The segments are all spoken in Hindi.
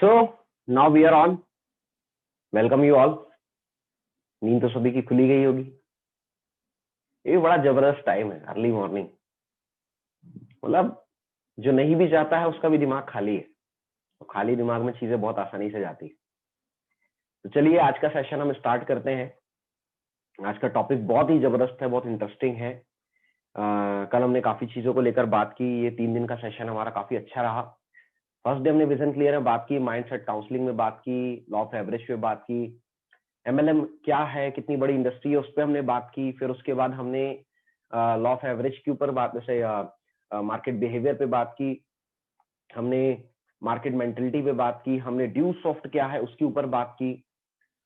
So now we are on. Welcome you all. नींद तो सभी की खुली गई होगी। ये बड़ा जबरदस्त टाइम है, अर्ली मॉर्निंग। मतलब जो नहीं भी चाहता है उसका भी दिमाग खाली है, तो खाली दिमाग में चीजें बहुत आसानी से जाती है। तो चलिए आज का सेशन हम स्टार्ट करते हैं। आज का टॉपिक बहुत ही जबरदस्त है, बहुत इंटरेस्टिंग है। कल हमने काफी चीजों को लेकर बात की। ये 3 दिन का सेशन हमारा काफी अच्छा रहा। फर्स्ट डे हमने विजन क्लियर में बात की, माइंडसेट काउंसलिंग में बात की, लॉ ऑफ एवरेज पे बात की, एमएलएम क्या है, कितनी बड़ी इंडस्ट्री है, उस पर हमने बात की। फिर उसके बाद हमने लॉ ऑफ एवरेज के ऊपर बात, जैसे मार्केट बिहेवियर पे बात की, हमने मार्केट मेंटलिटी पे बात की, हमने ड्यू सॉफ्ट क्या है उसके ऊपर बात की।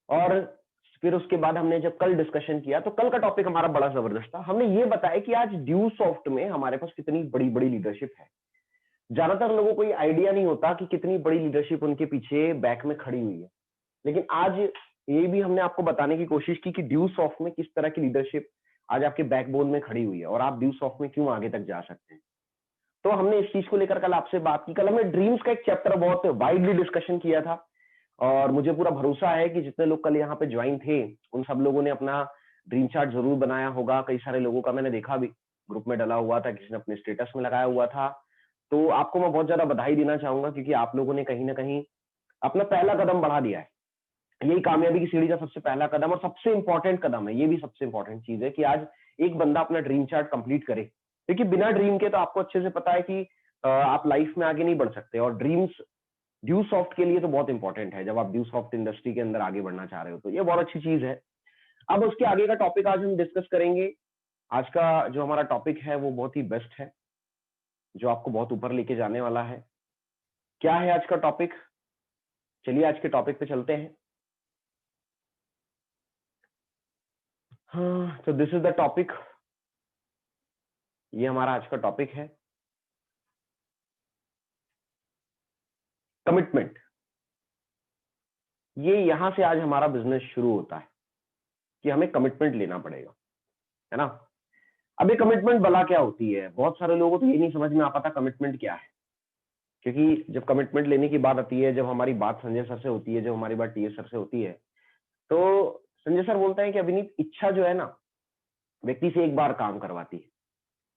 और फिर उसके बाद हमने जब कल डिस्कशन किया तो कल का टॉपिक हमारा बड़ा जबरदस्त था। हमने ये बताया कि आज ड्यू सॉफ्ट में हमारे पास कितनी बड़ी बड़ी लीडरशिप है। ज्यादातर लोगों को ये आइडिया नहीं होता कि कितनी बड़ी लीडरशिप उनके पीछे बैक में खड़ी हुई है। लेकिन आज ये भी हमने आपको बताने की कोशिश की कि ड्यू सॉफ्ट में किस तरह की लीडरशिप आज आपके बैकबोन में खड़ी हुई है और आप ड्यू सॉफ्ट में क्यों आगे तक जा सकते हैं। तो हमने इस चीज को लेकर कल आपसे बात की। कल हमने ड्रीम्स का एक चैप्टर बहुत वाइडली डिस्कशन किया था और मुझे पूरा भरोसा है कि जितने लोग कल यहाँ पे ज्वाइन थे उन सब लोगों ने अपना ड्रीम चार्ट जरूर बनाया होगा। कई सारे लोगों का मैंने देखा भी, ग्रुप में डला हुआ था, किसी ने अपने स्टेटस में लगाया हुआ था। तो आपको मैं बहुत ज्यादा बधाई देना चाहूंगा क्योंकि आप लोगों ने कहीं ना कहीं अपना पहला कदम बढ़ा दिया है। यही कामयाबी की सीढ़ी का सबसे पहला कदम और सबसे इंपॉर्टेंट कदम है। ये भी सबसे इंपॉर्टेंट चीज है कि आज एक बंदा अपना ड्रीम चार्ट कंप्लीट करे, क्योंकि बिना ड्रीम के तो आपको अच्छे से पता है कि आप लाइफ में आगे नहीं बढ़ सकते। और ड्रीम्स ड्यू सॉफ्ट के लिए तो बहुत इंपॉर्टेंट है। जब आप ड्यू सॉफ्ट इंडस्ट्री के अंदर आगे बढ़ना चाह रहे हो तो ये बहुत अच्छी चीज है। अब उसके आगे का टॉपिक आज हम डिस्कस करेंगे। आज का जो हमारा टॉपिक है वो बहुत ही बेस्ट है, जो आपको बहुत ऊपर लेके जाने वाला है। क्या है आज का टॉपिक? चलिए आज के टॉपिक पे चलते हैं। हाँ, तो दिस इज द टॉपिक। ये हमारा आज का टॉपिक है, कमिटमेंट। ये यहां से आज हमारा बिजनेस शुरू होता है कि हमें कमिटमेंट लेना पड़ेगा, है ना। अब ये कमिटमेंट भला क्या होती है? बहुत सारे लोगों को तो ये नहीं समझ में आ पाता कमिटमेंट क्या है। क्योंकि जब कमिटमेंट लेने की बात आती है, जब हमारी बात संजय सर से होती है, जब हमारी बात टीएस सर से होती है, तो संजय सर बोलते हैं कि अभिनीत, इच्छा जो है ना व्यक्ति से एक बार काम करवाती है,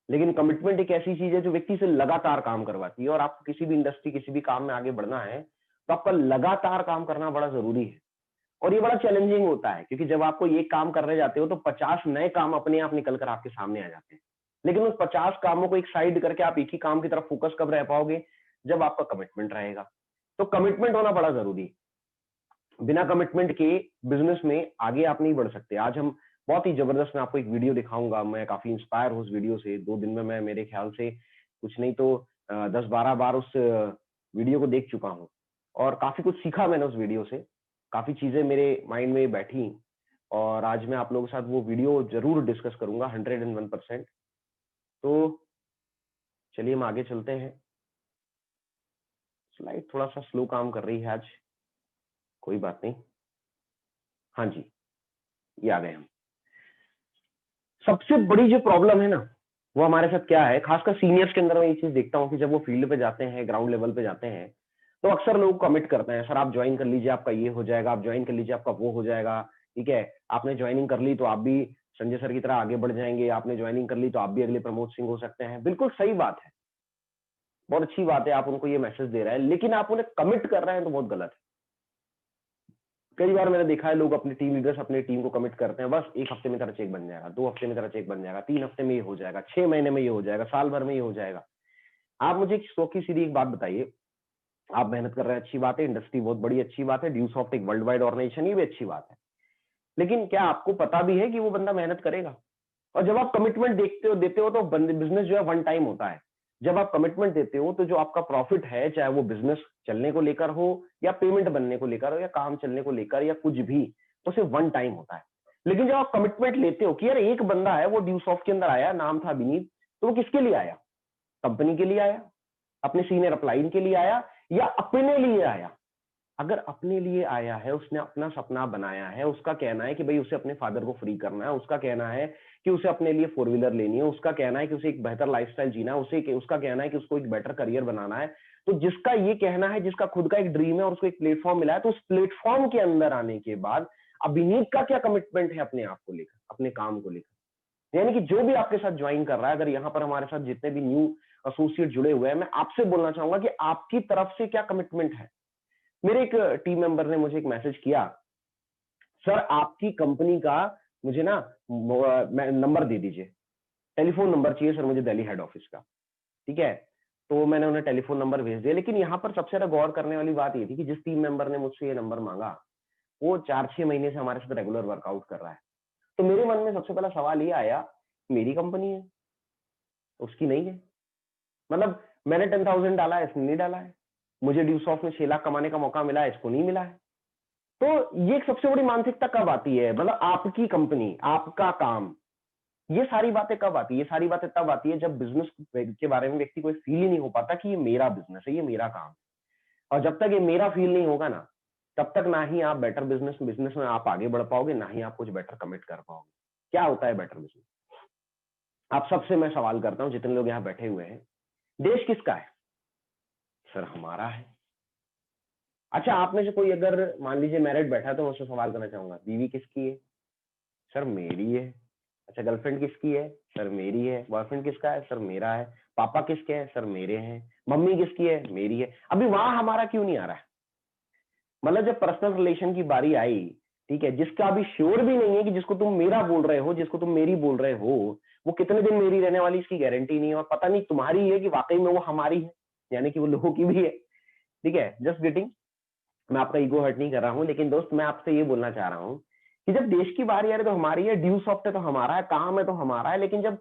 लेकिन कमिटमेंट एक ऐसी चीज है जो व्यक्ति से लगातार काम करवाती है। और आपको किसी भी इंडस्ट्री, किसी भी काम में आगे बढ़ना है तो आपका लगातार काम करना बड़ा जरूरी है। और ये बड़ा चैलेंजिंग होता है क्योंकि जब आपको ये काम करने जाते हो तो 50 नए काम अपने आप निकल कर आपके सामने आ जाते हैं। लेकिन उस 50 कामों को एक साइड करके आप एक ही काम की तरफ फोकस कब रह पाओगे? जब आपका कमिटमेंट रहेगा। तो कमिटमेंट होना बड़ा जरूरी है। बिना कमिटमेंट के बिजनेस में आगे आप नहीं बढ़ सकते। आज हम बहुत ही जबरदस्त, मैं आपको एक वीडियो दिखाऊंगा। मैं काफी इंस्पायर हूँ उस वीडियो से। 2 दिन में मैं, मेरे ख्याल से कुछ नहीं तो 10-12 बार उस वीडियो को देख चुका हूँ और काफी कुछ सीखा मैंने उस वीडियो से। काफी चीजें मेरे माइंड में बैठी और आज मैं आप लोगों के साथ वो वीडियो जरूर डिस्कस करूंगा 101%। तो चलिए हम आगे चलते हैं। स्लाइड थोड़ा सा स्लो काम कर रही है आज, कोई बात नहीं। हाँ जी, ये आ गए हम। सबसे बड़ी जो प्रॉब्लम है ना वो हमारे साथ क्या है, खासकर सीनियर्स के अंदर मैं ये चीज देखता हूँ कि जब वो फील्ड पे जाते हैं, ग्राउंड लेवल पे जाते हैं, तो अक्सर लोग कमिट करते हैं, सर आप ज्वाइन कर लीजिए आपका ये हो जाएगा, आप ज्वाइन कर लीजिए आपका वो हो जाएगा। ठीक है, आपने ज्वाइनिंग कर ली तो आप भी संजय सर की तरह आगे बढ़ जाएंगे, आपने ज्वाइनिंग कर ली तो आप भी अगले प्रमोद सिंह हो सकते हैं। बिल्कुल सही बात है, बहुत अच्छी बात है, आप उनको ये मैसेज दे रहे हैं, लेकिन आप उन्हें कमिट कर रहे हैं तो बहुत गलत है। कई बार मैंने देखा है लोग अपने टीम लीडर्स अपनी टीम को कमिट करते हैं, बस 1 हफ्ते में तेरा चेक बन जाएगा, 2 हफ्ते में तेरा चेक बन जाएगा, 3 हफ्ते में ये हो जाएगा, 6 महीने में ये हो जाएगा, साल भर में ये हो जाएगा। आप मुझे एक सौ की सीधी एक बात बताइए, आप मेहनत कर रहे हैं, अच्छी बात है, इंडस्ट्री बहुत बड़ी अच्छी बात है, ड्यू सॉफ्ट एक वर्ल्ड वाइड ऑर्गेनाइजेशन, ये भी अच्छी बात है, लेकिन क्या आपको पता भी है कि वो बंदा मेहनत करेगा? और जब आप कमिटमेंट देखते हो देते हो तो बिजनेस जो है वन टाइम होता है। जब आप कमिटमेंट देते हो तो जो आपका प्रॉफिट है, चाहे वो बिजनेस चलने को लेकर हो या पेमेंट बनने को लेकर हो या काम चलने को लेकर या कुछ भी, तो सिर्फ वन टाइम होता है। लेकिन जब आप कमिटमेंट लेते हो कि यार एक बंदा है वो ड्यू सॉफ्ट के अंदर आया, नाम था अभिनीत, तो वो किसके लिए आया? कंपनी के लिए आया, अपने सीनियर अपलाइन के लिए आया या अपने लिए आया? अगर अपने लिए आया है, उसने अपना सपना बनाया है, उसका कहना है कि भाई उसे अपने फादर को फ्री करना है, उसका कहना है कि उसे अपने लिए 4 व्हीलर लेनी है, उसका कहना है कि उसे एक बेहतर लाइफस्टाइल जीना है, उसका कहना है कि उसको एक बेटर करियर बनाना है, तो जिसका ये कहना है, जिसका खुद का एक ड्रीम है और उसको एक प्लेटफॉर्म मिला है, तो उस प्लेटफॉर्म के अंदर आने के बाद अभिनीत का क्या कमिटमेंट है अपने आप को लेकर, अपने काम को लेकर। यानी कि जो भी आपके साथ ज्वाइन कर रहा है, अगर यहाँ पर हमारे साथ जितने भी न्यू एसोसिएट जुड़े हुए हैं, मैं आपसे बोलना चाहूंगा कि आपकी तरफ से क्या कमिटमेंट है। मेरे एक टीम मेंबर ने मुझे एक मैसेज किया, सर आपकी कंपनी का मुझे ना नंबर दे दीजिए, टेलीफोन नंबर चाहिए सर मुझे दिल्ली हेड ऑफिस का। ठीक है, तो मैंने उन्हें टेलीफोन नंबर भेज दिया। लेकिन यहाँ पर सबसे ज्यादा गौर करने वाली बात ये थी कि जिस टीम मेंबर ने मुझसे ये नंबर मांगा, वो 4-6 महीने से हमारे साथ रेगुलर वर्कआउट कर रहा है। तो मेरे मन में सबसे पहला सवाल ये आया, मेरी कंपनी है, उसकी नहीं है। मतलब मैंने 10,000 डाला है, इसने नहीं डाला है। मुझे ड्यूसॉफ्ट में 6 लाख कमाने का मौका मिला है, इसको नहीं मिला है। तो ये एक सबसे बड़ी मानसिकता कब आती है, मतलब आपकी कंपनी, आपका काम, ये सारी बातें कब आती है? ये सारी बातें तब आती है जब बिजनेस के बारे में व्यक्ति को फील ही नहीं हो पाता कि ये मेरा बिजनेस है, ये मेरा काम है। और जब तक ये मेरा फील नहीं होगा ना, तब तक ना ही आप बेटर बिजनेस में आप आगे बढ़ पाओगे, ना ही आप कुछ बेटर कमिट कर पाओगे। क्या होता है बेटर बिजनेस? आप सबसे मैं सवाल करता हूं, जितने लोग यहाँ बैठे हुए हैं, देश किसका है? सर हमारा है। अच्छा, आप में से कोई अगर मान लीजिए मैरिड बैठा है तो मैं उससे सवाल करना चाहूंगा, बीवी किसकी है? सर मेरी है। अच्छा, गर्लफ्रेंड किसकी है? सर मेरी है। बॉयफ्रेंड किसका है? सर मेरा है। पापा किसके हैं? सर मेरे हैं। मम्मी किसकी है? मेरी है। अभी वहां हमारा क्यों नहीं आ रहा है? मतलब जब पर्सनल रिलेशन की बारी आई, ठीक है, जिसका अभी श्योर भी नहीं है कि जिसको तुम मेरा बोल रहे हो, जिसको तुम मेरी बोल रहे हो, वो कितने दिन मेरी रहने वाली इसकी गारंटी नहीं है, और पता नहीं तुम्हारी है कि वाकई में वो हमारी है, यानी कि वो लोगों की भी है। ठीक है, जस्ट गेटिंग, मैं आपका ईगो हर्ट नहीं कर रहा हूं, लेकिन दोस्त मैं आपसे ये बोलना चाह रहा हूं कि जब देश की बारी आ रही है तो हमारी है, ड्यू सॉफ्ट है तो हमारा है, काम है तो हमारा है। लेकिन जब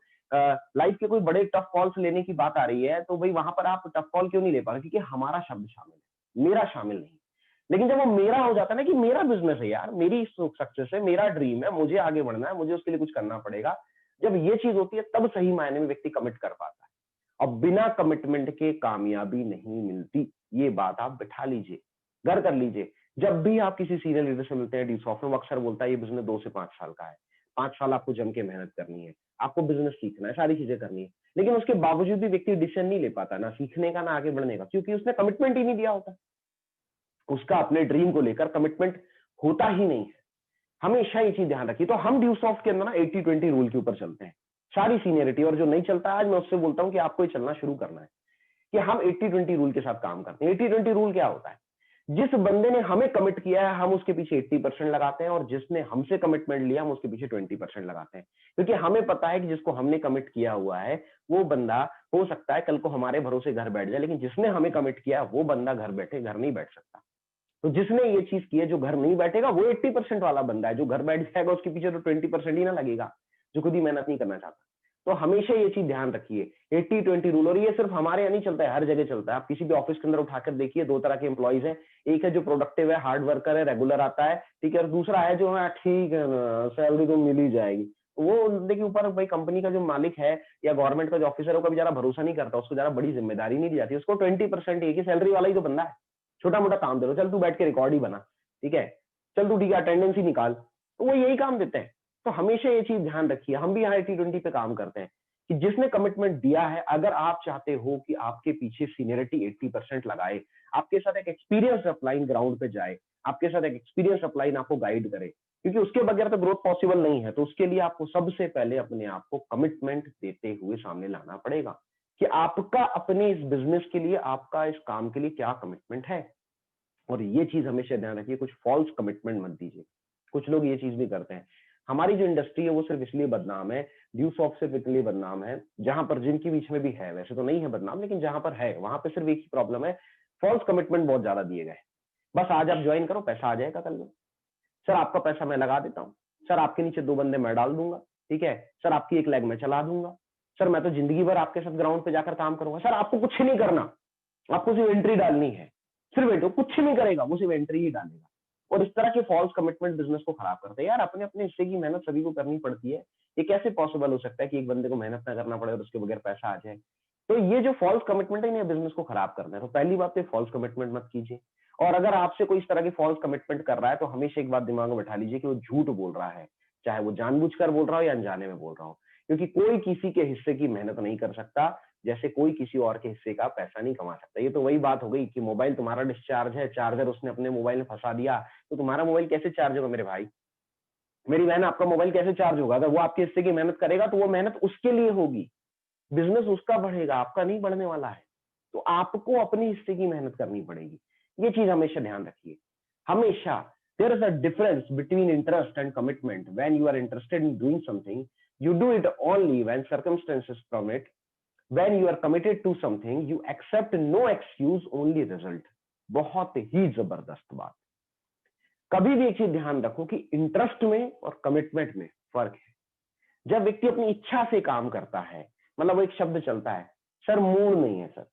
लाइफ के कोई बड़े टफ कॉल्स लेने की बात आ रही है, तो भाई वहां पर आप टफ कॉल क्यों नहीं ले पा रहे? क्योंकि हमारा शब्द शामिल है, मेरा शामिल नहीं। लेकिन जब वो मेरा हो जाता है ना, कि मेरा बिजनेस है यार, मेरी सक्सेस है, मेरा ड्रीम है, मुझे आगे बढ़ना है, मुझे उसके लिए कुछ करना पड़ेगा, जब ये चीज होती है तब सही मायने में व्यक्ति कमिट कर पाता है। और बिना कमिटमेंट के कामयाबी नहीं मिलती, ये बात आप बिठा लीजिए, घर कर लीजिए। जब भी आप किसी सीनियर लीडर से मिलते हैं ड्यूसॉफ्ट में, वो अक्सर बोलता है ये बिजनेस 2 से 5 साल का है, 5 साल आपको जम के मेहनत करनी है, आपको बिजनेस सीखना है, सारी चीजें करनी है। लेकिन उसके बावजूद भी व्यक्ति डिसीजन नहीं ले पाता, ना सीखने का ना आगे बढ़ने का, क्योंकि उसने कमिटमेंट ही नहीं दिया होता। उसका अपने ड्रीम को लेकर कमिटमेंट होता ही नहीं है। हमेशा ये चीज ध्यान रखिए। तो हम ड्यूसॉफ्ट के अंदर ना 80-20 रूल के ऊपर चलते हैं, सारी सीनियरिटी। और जो नहीं चलता आज मैं उससे बोलता हूं कि आपको ये चलना शुरू करना है, कि हम 80-20 रूल के साथ काम करते हैं। 80-20 रूल क्या होता है? जिस बंदे ने हमें कमिट किया है हम उसके पीछे 80% लगाते हैं, और जिसने हमसे कमिटमेंट लिया हम उसके पीछे 20% लगाते हैं। क्योंकि हमें पता है कि जिसको हमने कमिट किया हुआ है वो बंदा हो सकता है कल को हमारे भरोसे घर बैठ जाए, लेकिन जिसने हमें कमिट किया वो बंदा घर नहीं बैठ सकता। तो जिसने ये चीज की है, जो घर नहीं बैठेगा वो 80% वाला बंदा है, जो घर बैठ जाएगा उसके पीछे तो 20% ही ना लगेगा, जो खुद ही मेहनत नहीं करना चाहता। तो हमेशा ये चीज ध्यान रखिए, 80-20 रूल। और ये सिर्फ हमारे यहाँ नहीं चलता है, हर जगह चलता है। आप किसी भी ऑफिस के अंदर उठाकर देखिए, 2 तरह के एम्प्लॉइज हैं, एक है जो प्रोडक्टिव है, हार्ड वर्कर है, रेगुलर आता है, ठीक है, और दूसरा है जो है ठीक है ना, सैलरी तो मिल ही जाएगी। वो देखिए ऊपर भाई कंपनी का जो मालिक है या गवर्नमेंट का जो ऑफिसर है, वो कभी ज्यादा भरोसा नहीं करता, उसको ज्यादा बड़ी जिम्मेदारी नहीं दी जाती, उसको 20% एक ही सैलरी वाला ही तो बंदा है, छोटा मोटा काम दे दो, चल तू बैठ के रिकॉर्ड ही बना, ठीक है, चल तू ठीक है अटेंडेंस ही निकाल, तो वो यही काम देते हैं। तो हमेशा ये चीज ध्यान रखिए, हम भी यहाँ 80-20 पे काम करते हैं कि जिसने कमिटमेंट दिया है, अगर आप चाहते हो कि आपके पीछे सीनियरिटी 80% लगाए, आपके साथ एक एक्सपीरियंस अपलाइन ग्राउंड पे जाए, आपके साथ एक एक्सपीरियंस अपलाइन आपको गाइड करे, क्योंकि उसके बगैर तो ग्रोथ पॉसिबल नहीं है। तो उसके लिए आपको सबसे पहले अपने आप को कमिटमेंट देते हुए सामने लाना पड़ेगा कि आपका अपने इस बिजनेस के लिए, आपका इस काम के लिए क्या कमिटमेंट है। और ये चीज हमेशा ध्यान रखिए, कुछ फॉल्स कमिटमेंट मत दीजिए। कुछ लोग ये चीज भी करते हैं। हमारी जो इंडस्ट्री है वो सिर्फ इसलिए बदनाम है, ड्यूसॉफ्ट सिर्फ इसलिए बदनाम है, जहां पर जिनके बीच में भी है, वैसे तो नहीं है बदनाम, लेकिन जहां पर है वहां पे सिर्फ एक ही प्रॉब्लम है, फॉल्स कमिटमेंट बहुत ज्यादा दिए गए। बस आज आप ज्वाइन करो, पैसा आ जाएगा कल में, सर आपका पैसा मैं लगा देता हूँ, सर आपके नीचे 2 बंदे मैं डाल दूंगा, ठीक है, सर आपकी 1 लेग मैं चला दूंगा, सर मैं तो जिंदगी भर आपके साथ ग्राउंड पे जाकर काम करूंगा। सर आपको कुछ नहीं करना, आपको सिर्फ एंट्री डालनी है, सिर्फ एंट्री, कुछ नहीं करेगा, वो सिर्फ एंट्री ही डालेगा। और इस तरह के फॉल्स कमिटमेंट बिजनेस को खराब करते हैं। यार अपने अपने हिस्से की मेहनत सभी को करनी पड़ती है, ये कैसे पॉसिबल हो सकता है कि एक बंदे को मेहनत ना करना पड़े और उसके बगैर पैसा आ जाए? तो ये जो फॉल्स कमिटमेंट है, बिजनेस को खराब करना है। तो पहली बात तो फॉल्स कमिटमेंट मत कीजिए। और अगर आपसे कोई इस तरह की फॉल्स कमिटमेंट कर रहा है, तो हमेशा एक बात दिमाग में बैठा लीजिए कि वो झूठ बोल रहा है, चाहे वो जानबूझकर बोल रहा हो या अनजाने में बोल रहा हो, क्योंकि कोई किसी के हिस्से की मेहनत नहीं कर सकता। जैसे कोई किसी और के हिस्से का पैसा नहीं कमा सकता। ये तो वही बात हो गई कि मोबाइल तुम्हारा डिस्चार्ज है, चार्जर उसने अपने मोबाइल में फंसा दिया, तो तुम्हारा मोबाइल कैसे चार्ज होगा मेरे भाई? मेरी बहन, आपका मोबाइल कैसे चार्ज होगा? अगर वो आपके हिस्से की मेहनत करेगा तो वो मेहनत उसके लिए होगी, बिजनेस उसका बढ़ेगा, आपका नहीं बढ़ने वाला है। तो आपको अपने हिस्से की मेहनत करनी पड़ेगी। ये चीज हमेशा ध्यान रखिए। हमेशा there is a difference between interest and commitment. When you are interested in doing something, you do it only when circumstances permit. When you are committed to something, you accept no excuse, only result. बहुत ही जबरदस्त बात। कभी भी एक चीज ध्यान रखो कि इंटरेस्ट में और कमिटमेंट में फर्क है। जब व्यक्ति अपनी इच्छा से काम करता है, मतलब वो एक शब्द चलता है, सर मूड नहीं है सर,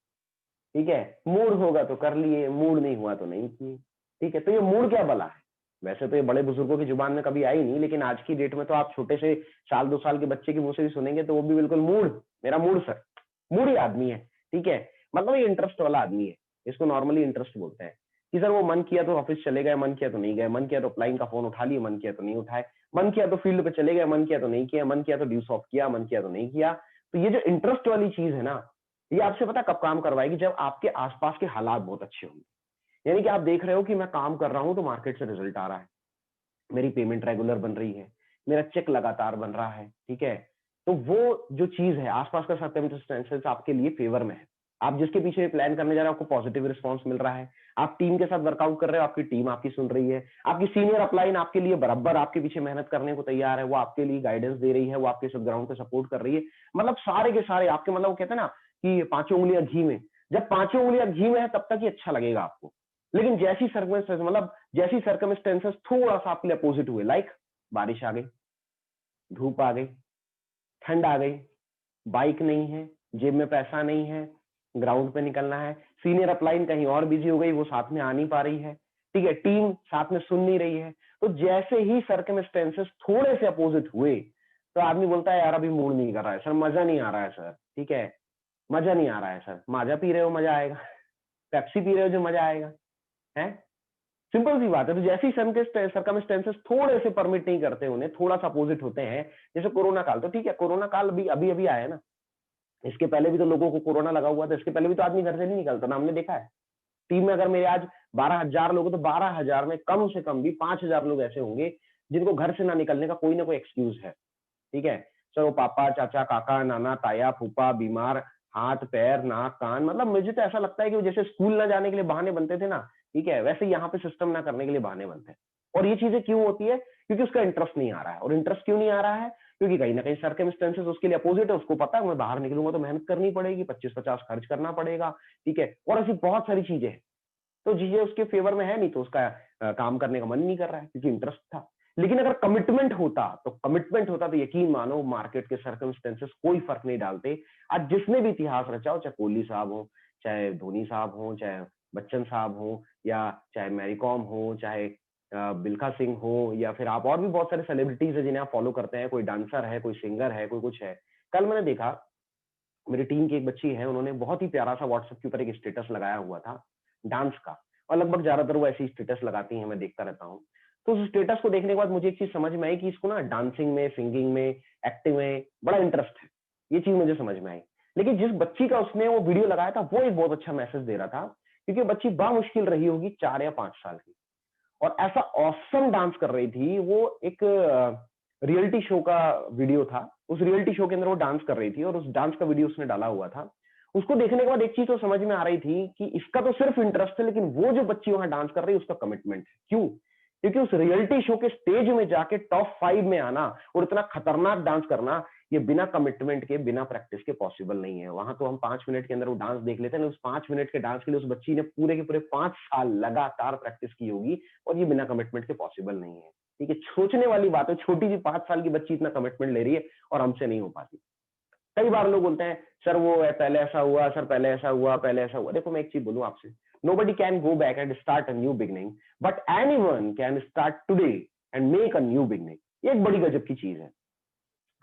ठीक है, मूड होगा तो कर लिए, मूड नहीं हुआ तो नहीं किए, ठीक है। तो ये मूड क्या भला है? वैसे तो ये बड़े बुजुर्गों की जुबान में कभी आई नहीं, लेकिन आज की डेट में तो आप छोटे से साल 2 साल के बच्चे के मुंह से भी सुनेंगे तो वो भी बिल्कुल मूड, मेरा मूड सर, मूड ही आदमी है, ठीक है। मतलब ये इंटरेस्ट वाला आदमी है, इसको नॉर्मली इंटरेस्ट बोलते हैं कि सर वो मन किया तो ऑफिस चले गए, मन किया तो नहीं गए, मन किया तो अपलाइन का फोन उठा लिए, मन किया तो नहीं उठाए, मन किया तो फील्ड पे चले गए, मन किया तो नहीं किया, मन किया तो ड्यूस ऑफ किया, मन किया तो नहीं किया। तो ये जो इंटरेस्ट वाली चीज है ना, ये आपसे पता कब काम करवाएगी? जब आपके आसपास के हालात बहुत अच्छे होंगे। यानी कि आप देख रहे हो कि मैं काम कर रहा हूं तो मार्केट से रिजल्ट आ रहा है, मेरी पेमेंट रेगुलर बन रही है, मेरा चेक लगातार बन रहा है, ठीक है। तो वो जो चीज है, आसपास का सर्कमस्टेंसेस आपके लिए फेवर में है, आप जिसके पीछे प्लान करने जा रहे हो आपको पॉजिटिव रिस्पॉन्स मिल रहा है, आप टीम के साथ वर्कआउट कर रहे हो, आपकी टीम आपकी सुन रही है, आपकी सीनियर अपलाइन आपके लिए बराबर आपके पीछे मेहनत करने को तैयार है, वो आपके लिए गाइडेंस दे रही है, वो आपके सब ग्राउंड पे सपोर्ट कर रही है। मतलब सारे के सारे आपके, मतलब वो कहते हैं ना कि पांचों उंगलियां घी में, जब पांचों उंगलियां घी में है तब तक ही अच्छा लगेगा आपको। लेकिन जैसी सर्कमस्टेंसेस, मतलब जैसी सर्कमस्टेंसेस थोड़ा सा आपके लिए अपोजिट हुए, लाइक बारिश आ गई, धूप आ गई, ठंड आ गई, बाइक नहीं है, जेब में पैसा नहीं है, ग्राउंड पे निकलना है, सीनियर अपलाइन कहीं और बिजी हो गई, वो साथ में आ नहीं पा रही है, ठीक है, टीम साथ में सुन नहीं रही है। तो जैसे ही सर्कमस्टेंसेस थोड़े से अपोजिट हुए तो आदमी बोलता है यार अभी मूड नहीं कर रहा है सर, मजा नहीं आ रहा है सर, ठीक है, मजा नहीं आ रहा है सर। माजा पी रहे हो मजा आएगा, पेप्सी पी रहे हो जो मजा आएगा है, सिंपल सी बात है। तो जैसी सर्कमस्टेंसेस थोड़े से परमिट नहीं करते, उन्हें थोड़ा सा अपोजिट होते हैं, जैसे कोरोना काल, तो ठीक है कोरोना काल अभी अभी अभी आया है ना, इसके पहले भी तो लोगों को कोरोना लगा हुआ था, इसके पहले भी तो आदमी घर से नहीं निकलता ना, हमने देखा है। टीम में अगर मेरे आज 12,000 लोग, तो 12,000 में कम से कम भी 5,000 लोग ऐसे होंगे जिनको घर से ना निकलने का कोई ना कोई एक्सक्यूज है, ठीक है। चाहे वो पापा, चाचा, काका, नाना, ताया, फूफा, बीमार, हाथ पैर नाक कान, मतलब मुझे तो ऐसा लगता है कि जैसे स्कूल ना जाने के लिए बहाने बनते थे ना, ठीक है, वैसे यहाँ पे सिस्टम ना करने के लिए बहाने बनते हैं। और ये चीजें क्यों होती है? क्योंकि उसका इंटरेस्ट नहीं आ रहा है। और इंटरेस्ट क्यों नहीं आ रहा है? क्योंकि कहीं ना कहीं सर्कमस्टेंसेस उसके लिए अपोजिट है, उसको पता है मैं बाहर निकलूंगा तो मेहनत करनी पड़ेगी, 25-50 खर्च करना पड़ेगा, ठीक है, और ऐसी बहुत सारी चीजें हैं। तो चीजें उसके फेवर में है नहीं, तो उसका काम करने का मन नहीं कर रहा है क्योंकि इंटरेस्ट था। लेकिन अगर कमिटमेंट होता तो यकीन मानो मार्केट के सर्कमस्टेंसेस कोई फर्क नहीं डालते। आज जिसने भी इतिहास रचा हो, चाहे कोहली साहब हो, चाहे धोनी साहब हो, चाहे बच्चन साहब हो, या चाहे मैरी कॉम हो, चाहे बिल्खा सिंह हो, या फिर आप और भी बहुत सारे सेलिब्रिटीज है जिन्हें आप फॉलो करते हैं, कोई डांसर है, कोई सिंगर है, कोई कुछ है। कल मैंने देखा, मेरी टीम की एक बच्ची है, उन्होंने बहुत ही प्यारा सा व्हाट्सएप के ऊपर एक स्टेटस लगाया हुआ था डांस का, और लगभग ज्यादातर वो ऐसी स्टेटस लगाती हैं, मैं देखता रहता हूँ। तो उस स्टेटस को देखने के बाद मुझे एक चीज समझ में आई कि इसको ना डांसिंग में, सिंगिंग में, एक्टिंग में बड़ा इंटरेस्ट है। ये चीज मुझे समझ में आई। लेकिन जिस बच्ची का उसने वो वीडियो लगाया था, वो एक बहुत अच्छा मैसेज दे रहा था, क्योंकि बच्ची बामुश्किल रही होगी 4 या 5 साल की, और ऐसा ऑसम डांस कर रही थी। वो एक रियलिटी शो का वीडियो था, उस रियलिटी शो के अंदर वो डांस कर रही थी, और उस डांस का वीडियो उसने डाला हुआ था। उसको देखने के बाद एक चीज तो समझ में आ रही थी कि इसका तो सिर्फ इंटरेस्ट है, लेकिन वो जो बच्ची वहां डांस कर रही है उसका कमिटमेंट है। क्यों? क्योंकि उस रियलिटी शो के स्टेज में जाके टॉप 5 में आना और इतना खतरनाक डांस करना, ये बिना कमिटमेंट के, बिना प्रैक्टिस के पॉसिबल नहीं है। वहां तो हम 5 मिनट के अंदर वो डांस देख लेते हैं, उस 5 मिनट के डांस के लिए उस बच्ची ने पूरे के पूरे 5 साल लगातार प्रैक्टिस की होगी, और ये बिना कमिटमेंट के पॉसिबल नहीं है। ठीक है, सोचने वाली बात है, छोटी सी 5 साल की बच्ची इतना कमिटमेंट ले रही है और हमसे नहीं हो पाती। कई बार लोग बोलते हैं सर वो पहले ऐसा हुआ, सर पहले ऐसा हुआ, पहले ऐसा हुआ। देखो मैं एक चीज बोलूं आपसे, nobody can go back and start a new beginning, but anyone can start today and make a new beginning। ये एक बड़ी गजब की चीज है।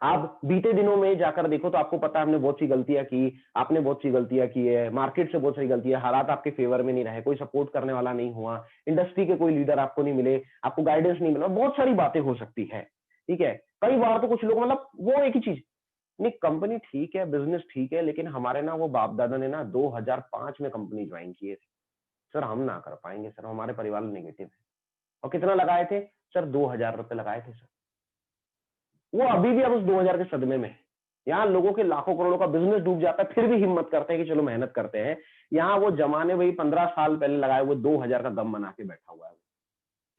आप बीते दिनों में जाकर देखो तो आपको पता है हमने बहुत सी गलतियां की, आपने बहुत सी गलतियां की है, मार्केट से बहुत सारी गलतियां, हालात आपके फेवर में नहीं रहे, कोई सपोर्ट करने वाला नहीं हुआ, इंडस्ट्री के कोई लीडर आपको नहीं मिले, आपको गाइडेंस नहीं मिला, बहुत सारी बातें हो सकती है। ठीक है, कई बार तो कुछ लोग, मतलब वो एक ही चीज, नहीं, कंपनी ठीक है, बिजनेस ठीक है, लेकिन हमारे ना वो बाप दादा ने ना 2005 में कंपनी ज्वाइन किए थे। सर हम ना कर पाएंगे सर, हमारे परिवार नेगेटिव है। और कितना लगाए थे सर? 2000 रुपए लगाए थे सर। वो अभी भी अब उस 2000 के सदमे में है। यहाँ लोगों के लाखों करोड़ों का बिजनेस डूब जाता है, फिर भी हिम्मत करते हैं कि चलो मेहनत करते हैं। यहाँ वो जमाने वही 15 साल पहले लगाए वो 2000 का दम बना के बैठा हुआ है।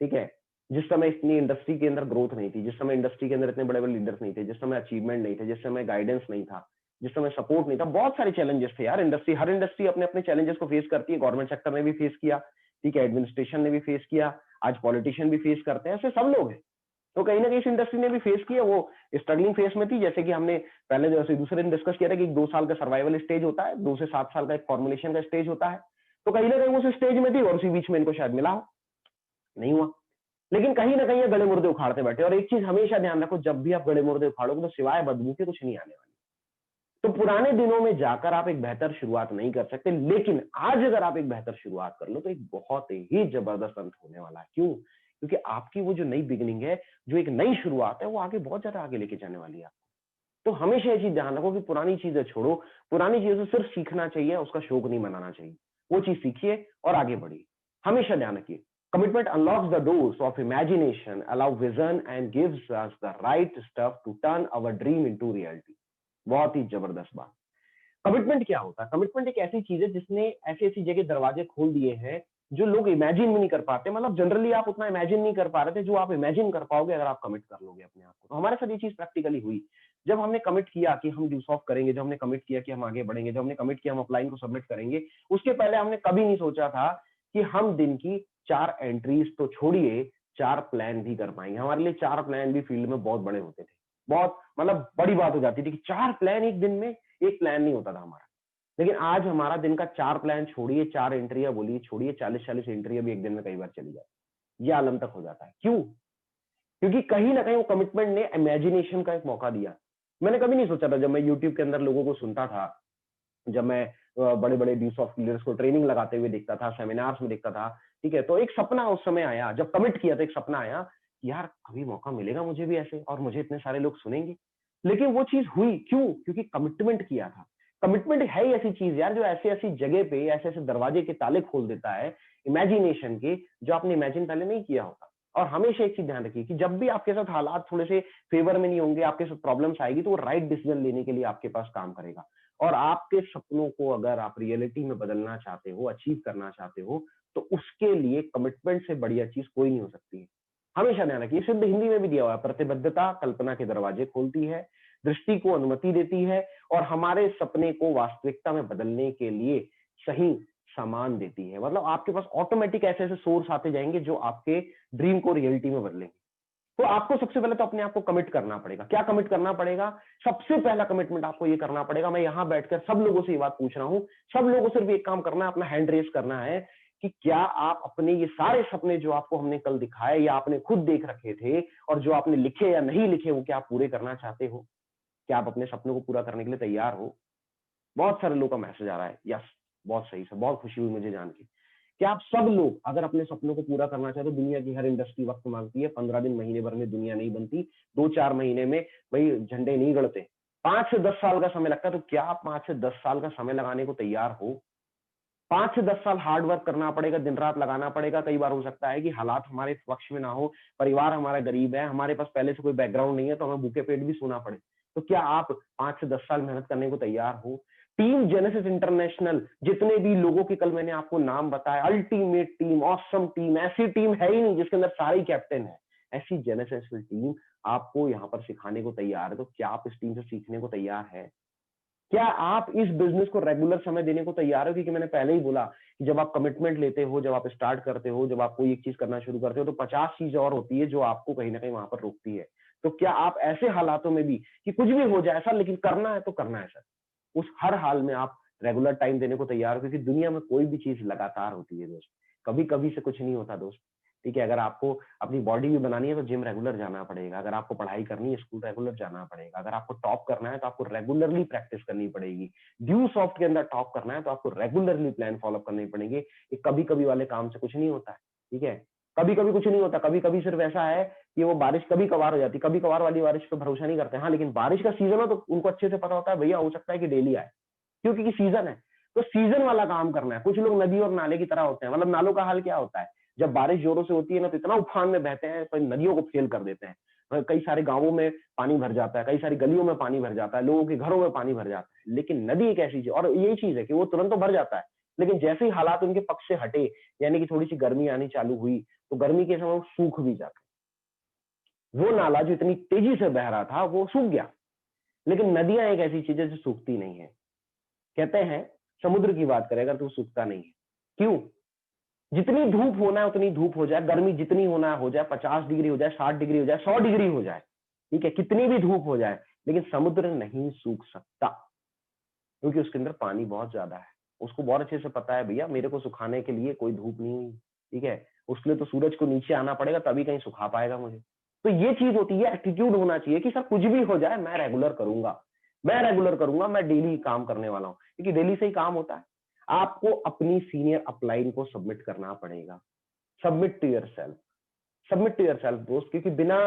ठीक है, जिस समय इतनी इंडस्ट्री के अंदर ग्रोथ नहीं थी, जिस समय इंडस्ट्री के अंदर इतने बड़े बड़े लीडर्स नहीं थे, जिस समय अचीवमेंट नहीं थे, जिस समय गाइडेंस नहीं था, जिस समय सपोर्ट नहीं था, बहुत सारे चैलेंजेस थे यार। इंडस्ट्री, हर इंडस्ट्री अपने अपने चैलेंजेस को फेस करती है। गवर्नमेंट सेक्टर ने भी फेस किया, ठीक है, एडमिनिस्ट्रेशन ने भी फेस किया, आज पॉलिटिशियन भी फेस करते हैं, ऐसे सब लोग हैं। तो कहीं ना कहीं इस इंडस्ट्री ने भी फेस किया, वो स्ट्रगलिंग फेस में थी। जैसे कि हमने पहले जैसे दूसरे दिन डिस्कस किया था कि 2 साल का सर्वाइवल स्टेज होता है, 2 से 7 साल का एक फॉर्मुलेशन का स्टेज होता है। तो कहीं ना कहीं उस स्टेज में थी और उसी बीच में इनको शायद मिला हो, नहीं हुआ। लेकिन कहीं ना कहीं ये गड़े मुर्दे उखाड़ते बैठे। और एक चीज हमेशा ध्यान रखो, जब भी आप गड़े मुर्दे उखाड़ोगे तो सिवाय बदबू के कुछ नहीं आने वाली। तो पुराने दिनों में जाकर आप एक बेहतर शुरुआत नहीं कर सकते, लेकिन आज अगर आप एक बेहतर शुरुआत कर लो तो एक बहुत ही जबरदस्त अंत होने वाला है। क्यों? क्योंकि आपकी वो जो नई बिगिनिंग है, जो एक नई शुरुआत है, वो आगे बहुत ज्यादा आगे लेके जाने वाली है। तो हमेशा ये चीज ध्यान रखो कि पुरानी चीजें छोड़ो, पुरानी चीजों से सिर्फ सीखना चाहिए, उसका शौक नहीं मनाना चाहिए। वो चीज सीखिए और आगे बढ़िए। हमेशा ध्यान रखिए, commitment unlocks the doors of imagination, allow vision and gives us the right stuff to turn our dream into reality. बहुत ही जबरदस्त बात। कमिटमेंट क्या होता है? कमिटमेंट एक ऐसी चीज है जिसने ऐसी ऐसी जगह दरवाजे खोल दिए हैं जो लोग इमेजिन भी नहीं कर पाते। मतलब जनरली आप उतना इमेजिन नहीं कर पा रहे थे जो आप इमेजिन कर पाओगे अगर आप कमिट कर लोगे अपने आप को। तो हमारे साथ ये चीज प्रैक्टिकली हुई। जब हमने कमिट किया कि हम ड्यूस ऑफ करेंगे, जब हमने कमिट किया कि हम आगे बढ़ेंगे, जब हमने कमिट किया हम अपलाइन को सबमिट करेंगे, उसके पहले हमने कभी नहीं सोचा था कि हम दिन की 4 एंट्रीज तो छोड़िए, 4 प्लान भी कर पाएंगे। हमारे लिए 4 प्लान भी फील्ड में बहुत बड़े होते थे। बहुत मतलब बड़ी बात हो जाती थी कि 4 प्लान एक दिन में, एक प्लान नहीं होता था हमारा। लेकिन आज हमारा दिन का 4 प्लान छोड़िए, 4 एंट्रियां बोलिए, छोड़िए, 40-40 एंट्रियां भी एक दिन में कई बार चली जाती है। ये आलम तक हो जाता है। क्यों? क्योंकि कहीं ना कहीं वो कमिटमेंट ने इमेजिनेशन का एक मौका दिया। मैंने कभी नहीं सोचा था, जब मैं यूट्यूब के अंदर लोगों को सुनता था, जब मैं बड़े बड़े ड्यूस ऑफ लीडर्स को ट्रेनिंग लगाते हुए देखता था, सेमिनार्स में देखता था, ठीक है, तो एक सपना उस समय आया, जब कमिट किया तो एक सपना आया कि यार कभी मौका मिलेगा मुझे भी ऐसे, और मुझे इतने सारे लोग सुनेंगे। लेकिन वो चीज हुई क्यों? क्योंकि कमिटमेंट किया था। कमिटमेंट है ही ऐसी चीज यार जो ऐसी ऐसी जगह पे ऐसे ऐसे दरवाजे के ताले खोल देता है इमेजिनेशन के, जो आपने इमेजिन पहले नहीं किया होता। और हमेशा एक चीज ध्यान रखिए कि जब भी आपके साथ हालात थोड़े से फेवर में नहीं होंगे, आपके साथ प्रॉब्लम्स आएगी, तो वो राइट डिसीजन लेने के लिए आपके पास काम करेगा। और आपके सपनों को अगर आप रियलिटी में बदलना चाहते हो, अचीव करना चाहते हो, तो उसके लिए कमिटमेंट से बढ़िया चीज कोई नहीं हो सकती है। हमेशा ध्यान रखिए, सिद्ध हिंदी में भी दिया हुआ है, प्रतिबद्धता कल्पना के दरवाजे खोलती है, दृष्टि को अनुमति देती है, और हमारे सपने को वास्तविकता में बदलने के लिए सही सामान देती है। मतलब आपके पास ऑटोमेटिक ऐसे ऐसे सोर्स आते जाएंगे जो आपके ड्रीम को रियलिटी में बदलेंगे। तो आपको सबसे पहले तो अपने आप को कमिट करना पड़ेगा। क्या कमिट करना पड़ेगा? सबसे पहला कमिटमेंट आपको ये करना पड़ेगा, मैं यहां बैठकर सब लोगों से ये बात पूछ रहा हूं, सब लोगों से सिर्फ एक काम करना है, अपना हैंड रेस करना है कि क्या आप अपने ये सारे सपने जो आपको हमने कल दिखाए या आपने खुद देख रखे थे और जो आपने लिखे या नहीं लिखे, वो क्या आप पूरे करना चाहते हो? क्या आप अपने सपनों को पूरा करने के लिए तैयार हो? बहुत सारे लोगों का मैसेज आ रहा है, यस, बहुत सही सर, बहुत खुशी हुई मुझे जान के कि आप सब लोग अगर अपने सपनों को पूरा करना चाहते हो। दुनिया की हर इंडस्ट्री वक्त मांगती है, 15 दिन महीने भर में दुनिया नहीं बनती, 2-4 महीने में भाई झंडे नहीं गड़ते, 5 से 10 साल का समय लगता है। तो क्या आप 5 से 10 साल का समय लगाने को तैयार हो? 5 से 10 साल हार्ड वर्क करना पड़ेगा, दिन रात लगाना पड़ेगा। कई बार हो सकता है कि हालात हमारे पक्ष में ना हो, परिवार हमारा गरीब है, हमारे पास पहले से कोई बैकग्राउंड नहीं है, तो हमें भूखे पेट भी सोना पड़े। तो क्या आप 5 से 10 साल मेहनत करने को तैयार हो? टीम जेनेसिस इंटरनेशनल, जितने भी लोगों के कल मैंने आपको नाम बताया, अल्टीमेट टीम, ऑसम टीम, ऐसी टीम है ही नहीं जिसके अंदर सारे कैप्टन है। ऐसी जेनेसिस टीम आपको यहाँ पर सिखाने को तैयार है। तो क्या आप इस टीम से सीखने को तैयार है? क्या आप इस बिजनेस को रेगुलर समय देने को तैयार हो? क्योंकि मैंने पहले ही बोला कि जब आप कमिटमेंट लेते हो, जब आप स्टार्ट करते हो, जब आप कोई एक चीज करना शुरू करते हो, तो 50 चीज और होती है जो आपको कहीं ना कहीं वहां पर रोकती है। तो क्या आप ऐसे हालातों में भी कि कुछ भी हो जाए सर, लेकिन करना है तो करना है सर, उस हर हाल में आप रेगुलर टाइम देने को तैयार हो? क्योंकि दुनिया में कोई भी चीज लगातार होती है दोस्त, कभी कभी से कुछ नहीं होता दोस्त। ठीक है, अगर आपको अपनी बॉडी भी बनानी है तो जिम रेगुलर जाना पड़ेगा, अगर आपको पढ़ाई करनी है स्कूल रेगुलर जाना पड़ेगा, अगर आपको टॉप करना है तो आपको रेगुलरली प्रैक्टिस करनी पड़ेगी, ड्यू सॉफ्ट के अंदर टॉप करना है तो आपको रेगुलरली प्लान फॉलो करने पड़ेंगे। ये कभी कभी वाले काम से कुछ नहीं होता है। ठीक है, कभी कभी कुछ नहीं होता, कभी कभी सिर्फ ऐसा है कि वो बारिश कभी कभार हो जाती, कभी कभार वाली बारिश पे भरोसा नहीं करते। हाँ, लेकिन बारिश का सीजन हो तो उनको अच्छे से पता होता है भैया हो सकता है कि डेली आए, क्योंकि सीजन है। तो सीजन वाला काम करना है। कुछ लोग नदी और नाले की तरह होते हैं, मतलब नालों का हाल क्या होता है, जब बारिश जोरों से होती है ना तो इतना उफान में बहते हैं, तो नदियों को फेल कर देते हैं। कई सारे गांवों में पानी भर जाता है, कई सारी गलियों में पानी भर जाता है, लोगों के घरों में पानी भर जाता है। लेकिन नदी एक ऐसी चीज, और यही चीज है कि वो तुरंत तो भर जाता है, लेकिन जैसे ही हालात उनके पक्ष से हटे, यानी कि थोड़ी सी गर्मी आनी चालू हुई, तो गर्मी के समय वो सूख भी जाता है। वो नाला जो इतनी तेजी से बह रहा था वो सूख गया। लेकिन नदियां एक ऐसी चीज है जो सूखती नहीं है। कहते हैं समुद्र की बात करें अगर तो सूखता नहीं है। क्यों? जितनी धूप होना है उतनी धूप हो जाए, गर्मी जितनी होना है हो जाए, 50 डिग्री हो जाए, 60 डिग्री हो जाए, 100 डिग्री हो जाए, ठीक है, कितनी भी धूप हो जाए, लेकिन समुद्र नहीं सूख सकता, क्योंकि उसके अंदर पानी बहुत ज्यादा है। उसको बहुत अच्छे से पता है भैया मेरे को सुखाने के लिए कोई धूप नहीं हुई, ठीक है, उसके लिए तो सूरज को नीचे आना पड़ेगा तभी कहीं सुखा पाएगा मुझे। तो ये चीज होती है, एटीट्यूड होना चाहिए कि सर कुछ भी हो जाए मैं रेगुलर करूंगा, मैं रेगुलर करूंगा, मैं डेली काम करने वाला हूँ, क्योंकि डेली से ही काम होता है। आपको अपनी सीनियर अपलाइन को सबमिट करना पड़ेगा। Submit to yourself, submit to yourself दोस्त, क्योंकि बिना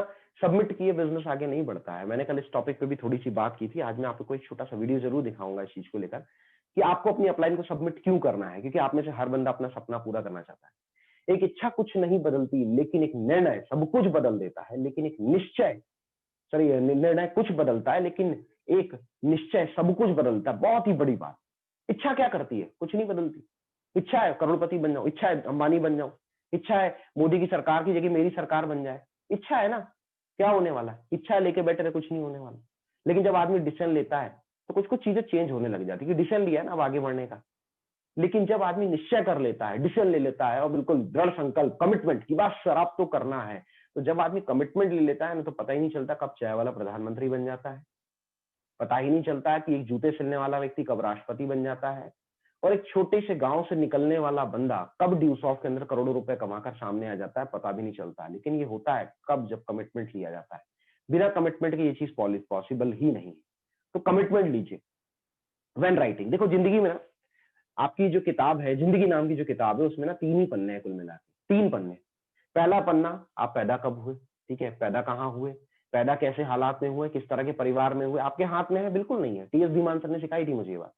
सबमिट किए बिजनेस आगे नहीं बढ़ता है। मैंने कल इस टॉपिक पे भी थोड़ी सी बात की थी, आज मैं आपको एक छोटा सा वीडियो जरूर दिखाऊंगा इस चीज को लेकर कि आपको अपनी अपलाइन को सबमिट क्यों करना है। क्योंकि आप में से हर बंदा अपना सपना पूरा करना चाहता है। एक इच्छा कुछ नहीं बदलती, लेकिन एक निर्णय सब कुछ बदल देता है। लेकिन एक निश्चय, सॉरी, निर्णय कुछ बदलता है, लेकिन एक निश्चय सब कुछ बदलता है। बहुत ही बड़ी बात। इच्छा क्या करती है? कुछ नहीं बदलती। इच्छा है करोड़पति बन जाऊं, इच्छा है अंबानी बन जाऊं, इच्छा है मोदी की सरकार की जगह मेरी सरकार बन जाए, इच्छा है ना। क्या होने वाला है? इच्छा लेके बैठे रहे, कुछ नहीं होने वाला। लेकिन जब आदमी डिसीजन लेता है तो कुछ कुछ चीजें चेंज होने लग जाती है, कि डिसीजन लिया है ना अब आगे बढ़ने का। लेकिन जब आदमी निश्चय कर लेता है, डिसीजन ले लेता है और बिल्कुल दृढ़ संकल्प, कमिटमेंट की बात सर आप तो करना है, तो जब आदमी कमिटमेंट ले लेता है ना तो पता ही नहीं चलता कब चाय वाला प्रधानमंत्री बन जाता है। पता ही नहीं चलता है कि एक जूते सिलने वाला व्यक्ति कब राष्ट्रपति बन जाता है, और एक छोटे से गांव से निकलने वाला बंदा कब ड्यूसॉफ्ट के अंदर करोड़ों रुपए कमाकर सामने आ जाता है, पता भी नहीं चलता। लेकिन ये होता है कब? जब कमिटमेंट लिया जाता है। बिना कमिटमेंट के ये चीज पॉसिबल ही नहीं। तो कमिटमेंट लीजिए व्हेन राइटिंग। देखो जिंदगी में ना, आपकी जो किताब है, जिंदगी नाम की जो किताब है, उसमें ना 3 ही पन्ने हैं कुल मिला के, 3 पन्ने। पहला पन्ना, आप पैदा कब हुए, ठीक है, पैदा कहाँ हुए, पैदा कैसे हालात में हुए, किस तरह के परिवार में हुए, आपके हाथ में है? बिल्कुल नहीं है। टीएस धीमान सर ने सिखाई थी मुझे ये बात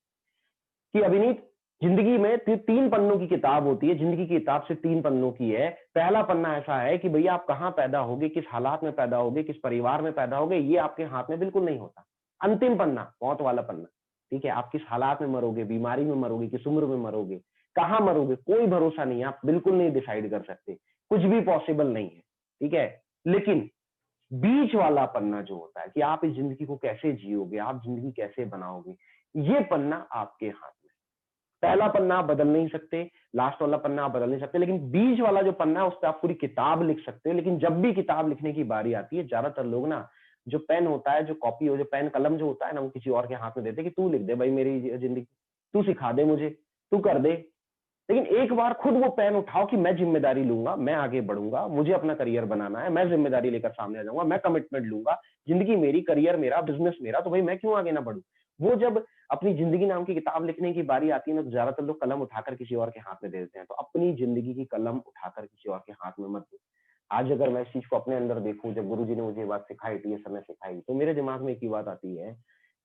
कि अभिनीत, जिंदगी में 3 पन्नों की किताब होती है, जिंदगी की किताब से 3 पन्नों की है। पहला पन्ना ऐसा है कि भैया आप कहाँ पैदा होगे, किस हालात में पैदा होगे, किस परिवार में पैदा होगे, ये आपके हाथ में बिल्कुल नहीं होता। अंतिम पन्ना, मौत वाला पन्ना, ठीक है, आप किस हालात में मरोगे, बीमारी में मरोगे, किस उम्र में मरोगे, कहाँ मरोगे, कोई भरोसा नहीं है, आप बिल्कुल नहीं डिसाइड कर सकते, कुछ भी पॉसिबल नहीं है, ठीक है। लेकिन बीच वाला पन्ना जो होता है कि आप इस जिंदगी को कैसे जियोगे, आप जिंदगी कैसे बनाओगे, ये पन्ना आपके हाथ में। पहला पन्ना आप बदल नहीं सकते, लास्ट वाला पन्ना आप बदल नहीं सकते, लेकिन बीच वाला जो पन्ना है उस पर आप पूरी किताब लिख सकते हो। लेकिन जब भी किताब लिखने की बारी आती है, ज्यादातर लोग ना, जो पेन होता है, जो कॉपी हो, जो पेन कलम जो होता है ना, वो किसी और के हाथ में देते कि तू लिख दे भाई मेरी जिंदगी, तू सिखा दे मुझे, तू कर दे। लेकिन एक बार खुद वो पेन उठाओ कि मैं जिम्मेदारी लूंगा, मैं आगे बढ़ूंगा, मुझे अपना करियर बनाना है, मैं जिम्मेदारी लेकर सामने आ जाऊंगा, मैं कमिटमेंट लूंगा, जिंदगी मेरी, करियर मेरा, बिजनेस मेरा, तो भाई मैं क्यों आगे ना बढ़ू। वो जब अपनी जिंदगी नाम की किताब लिखने की बारी आती है ना, तो ज्यादातर लोग कलम उठाकर किसी और के हाथ में दे देते हैं। तो अपनी जिंदगी की कलम उठाकर किसी और के हाथ में मत दो। आज अगर मैं इस चीज को अपने अंदर देखूं, जब गुरुजी ने मुझे ये बात सिखाई थी, ये समय सिखाई, तो मेरे दिमाग में एक ही बात आती है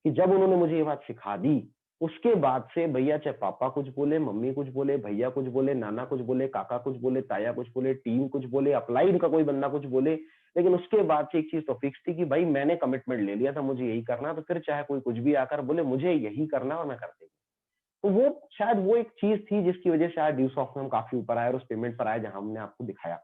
कि जब उन्होंने मुझे ये बात सिखा दी, उसके बाद से भैया चाहे पापा कुछ बोले, मम्मी कुछ बोले, भैया कुछ बोले, नाना कुछ बोले, काका कुछ बोले, ताया कुछ बोले, टीम कुछ बोले, अपलाइन का कोई बंदा कुछ बोले, लेकिन उसके बाद से एक चीज तो फिक्स थी कि भाई मैंने कमिटमेंट ले लिया था, मुझे यही करना, तो फिर चाहे कोई कुछ भी आकर बोले, मुझे यही करना और मैं करते। तो वो शायद वो एक चीज थी जिसकी वजह से आज ड्यूसॉफ्ट में हम काफी ऊपर आए और उस पेमेंट पर आए जहां हमने आपको दिखाया।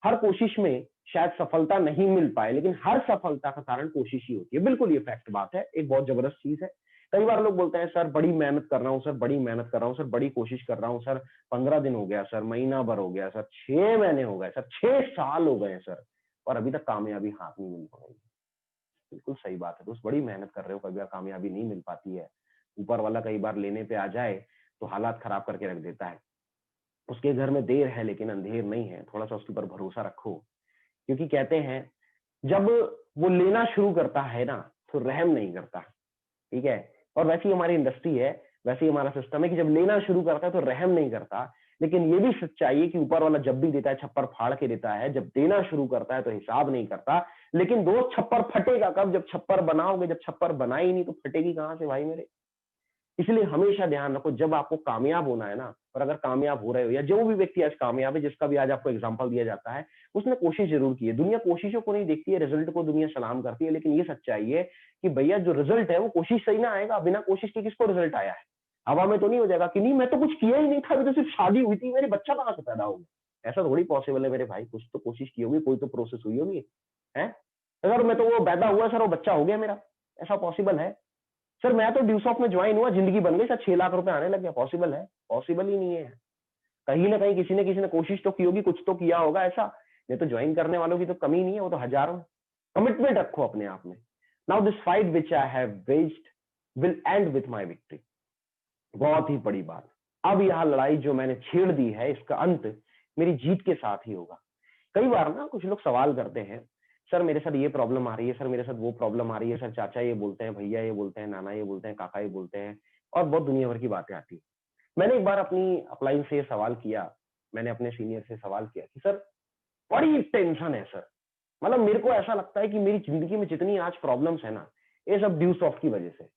हर कोशिश में शायद सफलता नहीं मिल पाए, लेकिन हर सफलता का कारण कोशिश ही होती है। बिल्कुल ये फैक्ट बात है, एक बहुत जबरदस्त चीज है। कई बार लोग बोलते हैं सर बड़ी मेहनत कर रहा हूँ सर, बड़ी मेहनत कर रहा हूँ सर, बड़ी कोशिश कर रहा हूँ सर, 15 दिन हो गया सर, महीना भर हो गया सर, 6 महीने हो गए सर, 6 साल हो गए सर, और अभी तक कामयाबी हाथ नहीं मिल पाई। बिल्कुल सही बात है दोस्त, बड़ी मेहनत कर रहे हो, कई बार कामयाबी नहीं मिल पाती है। ऊपर वाला कई बार लेने पे आ जाए तो हालात खराब करके रख देता है। उसके घर में देर है लेकिन अंधेर नहीं है, थोड़ा सा उसके ऊपर भरोसा रखो। क्योंकि कहते हैं जब वो लेना शुरू करता है ना तो रहम नहीं करता, ठीक है। और वैसी हमारी इंडस्ट्री है, वैसे ही हमारा सिस्टम है कि जब लेना शुरू करता है तो रहम नहीं करता, लेकिन ये भी सच्चाई है कि ऊपर वाला जब भी देता है छप्पर फाड़ के देता है, जब देना शुरू करता है तो हिसाब नहीं करता। लेकिन दोस्त छप्पर फटेगा कब? जब छप्पर बनाओगे, जब छप्पर बना ही नहीं तो फटेगी कहां से भाई मेरे? इसलिए हमेशा ध्यान रखो, जब आपको कामयाब होना है ना, और अगर कामयाब हो रहे हो, या जो भी व्यक्ति आज कामयाब है, जिसका भी आज आपको एग्जांपल दिया जाता है, उसने कोशिश जरूर की है। दुनिया कोशिशों को नहीं देखती है, रिजल्ट को दुनिया सलाम करती है। लेकिन ये सच्चाई है कि भैया जो रिजल्ट है वो कोशिश से ही ना आएगा। बिना कोशिश के किसको रिजल्ट आया है? हवा में तो नहीं हो जाएगा कि नहीं मैं तो कुछ किया ही नहीं था, अभी तो सिर्फ शादी हुई थी, मेरे बच्चा कहाँ से पैदा हो गया। ऐसा थोड़ी पॉसिबल है मेरे भाई, कुछ तो कोशिश की होगी, कोई तो प्रोसेस हुई होगी। है अगर मैं तो वो पैदा हुआ सर, वो बच्चा हो गया मेरा, ऐसा पॉसिबल है? सर मैं तो ड्यूसॉफ्ट में ज्वाइन हुआ, जिंदगी बन गई सर, 6 लाख रुपए आने लग गया। पॉसिबल है? पॉसिबल ही नहीं है। कहीं ना कहीं किसी ने कोशिश तो की होगी, कुछ तो किया होगा ऐसा। नहीं तो ज्वाइन करने वालों की तो कमी नहीं है, वो तो हजारों। कमिटमेंट रखो अपने आप में। Now this fight which I have waged will end with my victory. बहुत ही बड़ी बात, अब यह लड़ाई जो मैंने छेड़ दी है, इसका अंत मेरी जीत के साथ ही होगा। कई बार ना कुछ लोग सवाल करते हैं, सर मेरे साथ ये प्रॉब्लम आ रही है, सर मेरे साथ वो प्रॉब्लम आ रही है, सर चाचा ये बोलते हैं, भैया ये बोलते हैं, नाना ये बोलते हैं, काका ये बोलते हैं, और बहुत दुनिया भर की बातें आती है। मैंने एक बार अपनी अपलाइन से सवाल किया, मैंने अपने सीनियर से सवाल किया कि सर बड़ी टेंशन है सर, मतलब मेरे को ऐसा लगता है कि मेरी जिंदगी में जितनी आज प्रॉब्लम्स है ना, ये सब ड्यू सॉफ्ट की वजह से।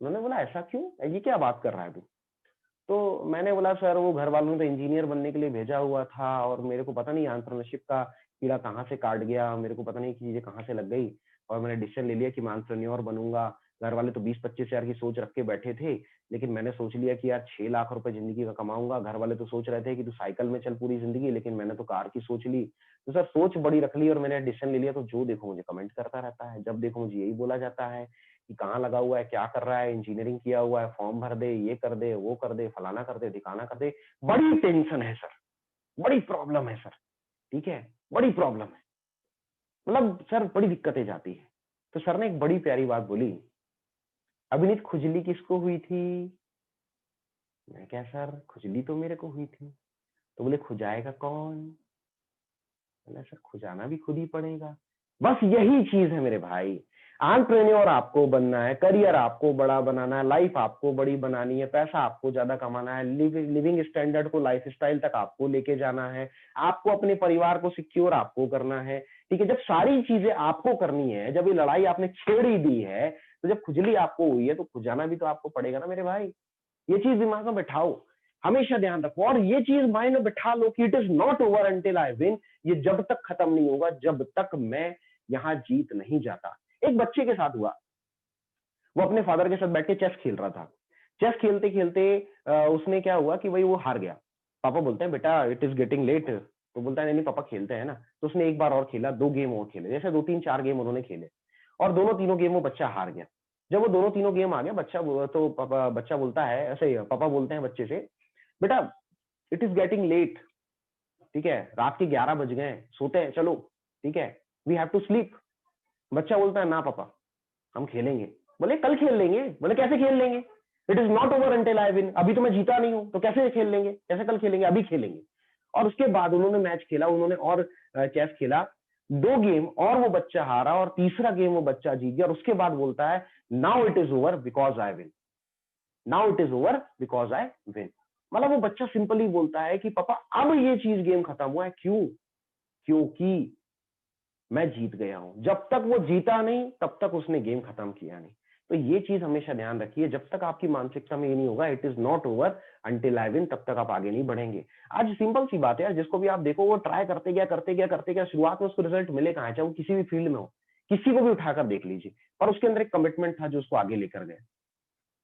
उन्होंने बोला ऐसा क्यों, ये क्या बात कर रहा है तू? तो मैंने बोला सर वो घर वालों ने तो इंजीनियर बनने के लिए भेजा हुआ था, और मेरे को पता नहीं एंटरप्रेन्योरशिप का कीड़ा कहाँ से काट गया, मेरे को पता नहीं कि चीजें कहाँ से लग गई, और मैंने डिसीजन ले लिया कि मैं एंटरप्रेन्योर बनूंगा। घर वाले तो 20-25 हजार की सोच रख के बैठे थे, लेकिन मैंने सोच लिया कि यार 6 लाख रुपए जिंदगी का कमाऊंगा। घर वाले तो सोच रहे थे कि तू साइकिल में चल पूरी जिंदगी, लेकिन मैंने तो कार की सोच ली। तो सर सोच बड़ी रख ली और मैंने डिसीजन ले लिया, तो जो देखो मुझे कमेंट करता रहता है, जब देखो मुझे यही बोला जाता है कि कहाँ लगा हुआ है, क्या कर रहा है, इंजीनियरिंग किया हुआ है, फॉर्म भर दे, ये कर दे, वो कर दे, फलाना कर दे, ढिकाना कर दे। बड़ी टेंशन है सर, बड़ी प्रॉब्लम है सर, ठीक है, बड़ी प्रॉब्लम है, मतलब सर बड़ी दिक्कतें जाती है। तो सर ने एक बड़ी प्यारी बात बोली, अभिनीत खुजली किसको हुई थी? मैं क्या सर, खुजली तो मेरे को हुई थी। तो बोले खुजाएगा कौन? मैंने सर खुजाना भी खुद ही पड़ेगा। बस यही चीज है मेरे भाई। एंटरप्रेन्योर आपको बनना है, करियर आपको बड़ा बनाना है, लाइफ आपको बड़ी बनानी है, पैसा आपको ज्यादा कमाना है, लिविंग स्टैंडर्ड को, लाइफ स्टाइल तक आपको लेके जाना है, आपको अपने परिवार को सिक्योर आपको करना है। ठीक है, जब सारी चीजें आपको करनी है, जब ये लड़ाई आपने छेड़ ही दी है, तो जब खुजली आपको हुई है तो खुजाना भी तो आपको पड़ेगा ना मेरे भाई। ये चीज दिमाग में बैठाओ, हमेशा ध्यान रखो, और ये चीज माइंड में बैठा लो कि it is not over until I win. ये जब तक खत्म नहीं होगा, जब तक मैं यहाँ जीत नहीं जाता। एक बच्चे के साथ हुआ, वो अपने फादर के साथ बैठ के चेस खेल रहा था। चेस खेलते खेलते उसने क्या हुआ कि भाई वो हार गया। पापा बोलते हैं बेटा इट इज गेटिंग लेट, तो बोलता है नहीं नहीं पापा खेलते हैं ना। तो उसने एक बार और खेला, 2 गेम और खेले, जैसे 2-3-4 गेम उन्होंने खेले, और दोनों तीनों गेम वो बच्चा हार गया। जब वो दोनों तीनों गेम आ गया, तो पापा, बच्चा बोलता है ऐसे, पापा बोलते हैं बच्चे से, बेटा इट इज गेटिंग लेट, ठीक है, रात के 11 बज गए, सोते हैं चलो, ठीक है, वी हैव टू स्लीप। बच्चा बोलता है ना पापा हम खेलेंगे। बोले कल खेल लेंगे। बोले कैसे खेल लेंगे? It is not over until I win, अभी तो मैं जीता नहीं हूं, तो कैसे खेल लेंगे, कैसे कल खेलेंगे, अभी खेलेंगे। और उसके बाद उन्होंने मैच खेला, उन्होंने और चेस खेला, 2 गेम और वो बच्चा हारा, और तीसरा गेम वो बच्चा जीत गया, और उसके बाद बोलता है now it is over because I win, now it is over because I win. मतलब वो बच्चा सिंपली बोलता है कि पापा अब ये चीज गेम खत्म हुआ है, क्यों? क्योंकि मैं जीत गया हूं। जब तक वो जीता नहीं तब तक उसने गेम खत्म किया नहीं। तो ये चीज हमेशा ध्यान रखिए, जब तक आपकी मानसिकता में ये नहीं होगा it is not over until I win, तब तक आप आगे नहीं बढ़ेंगे। आज सिंपल सी बात है यार, जिसको भी आप देखो वो ट्राई करते गया करते गया करते गया, शुरुआत में उसको रिजल्ट मिले कहाँ है, चाहे वो किसी भी फील्ड में हो, किसी को भी उठाकर देख लीजिए, पर उसके अंदर एक कमिटमेंट था जो उसको आगे लेकर गया।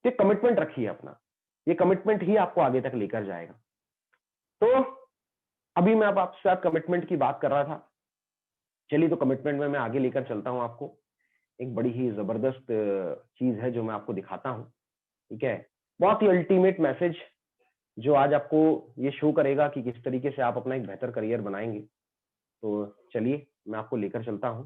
तो कमिटमेंट रखिए अपना, ये कमिटमेंट ही आपको आगे तक लेकर जाएगा। तो अभी मैं अब आपके साथ कमिटमेंट की बात कर रहा था, चलिए तो कमिटमेंट में मैं आगे लेकर चलता हूं आपको। एक बड़ी ही जबरदस्त चीज है जो मैं आपको दिखाता हूं, ठीक है, बहुत ही अल्टीमेट मैसेज जो आज आपको ये शो करेगा कि किस तरीके से आप अपना एक बेहतर करियर बनाएंगे। तो चलिए मैं आपको लेकर चलता हूं।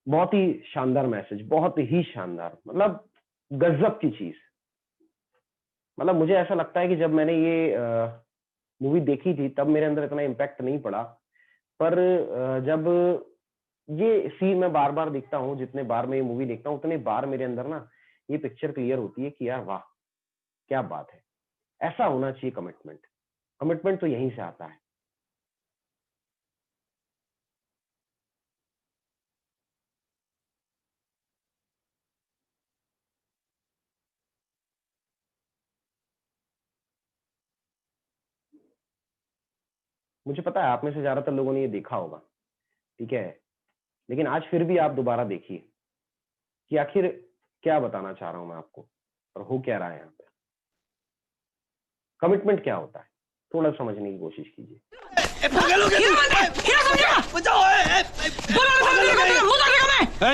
बहुत ही शानदार मैसेज, बहुत ही शानदार, मतलब गजब की चीज। मतलब मुझे ऐसा लगता है कि जब मैंने ये मूवी देखी थी तब मेरे अंदर इतना इम्पैक्ट नहीं पड़ा, पर जब ये सीन मैं बार बार देखता हूँ, जितने बार मैं ये मूवी देखता हूँ उतने बार मेरे अंदर ना ये पिक्चर क्लियर होती है कि यार वाह क्या बात है। ऐसा होना चाहिए कमिटमेंट। कमिटमेंट तो यहीं से आता है। मुझे पता है आप में से ज्यादातर लोगों ने ये देखा होगा, ठीक है, लेकिन आज फिर भी आप दोबारा देखिए कि आखिर क्या बताना चाह रहा हूं मैं आपको और हो क्या रहा है यहाँ पे। कमिटमेंट क्या होता है, थोड़ा समझने की कोशिश कीजिए।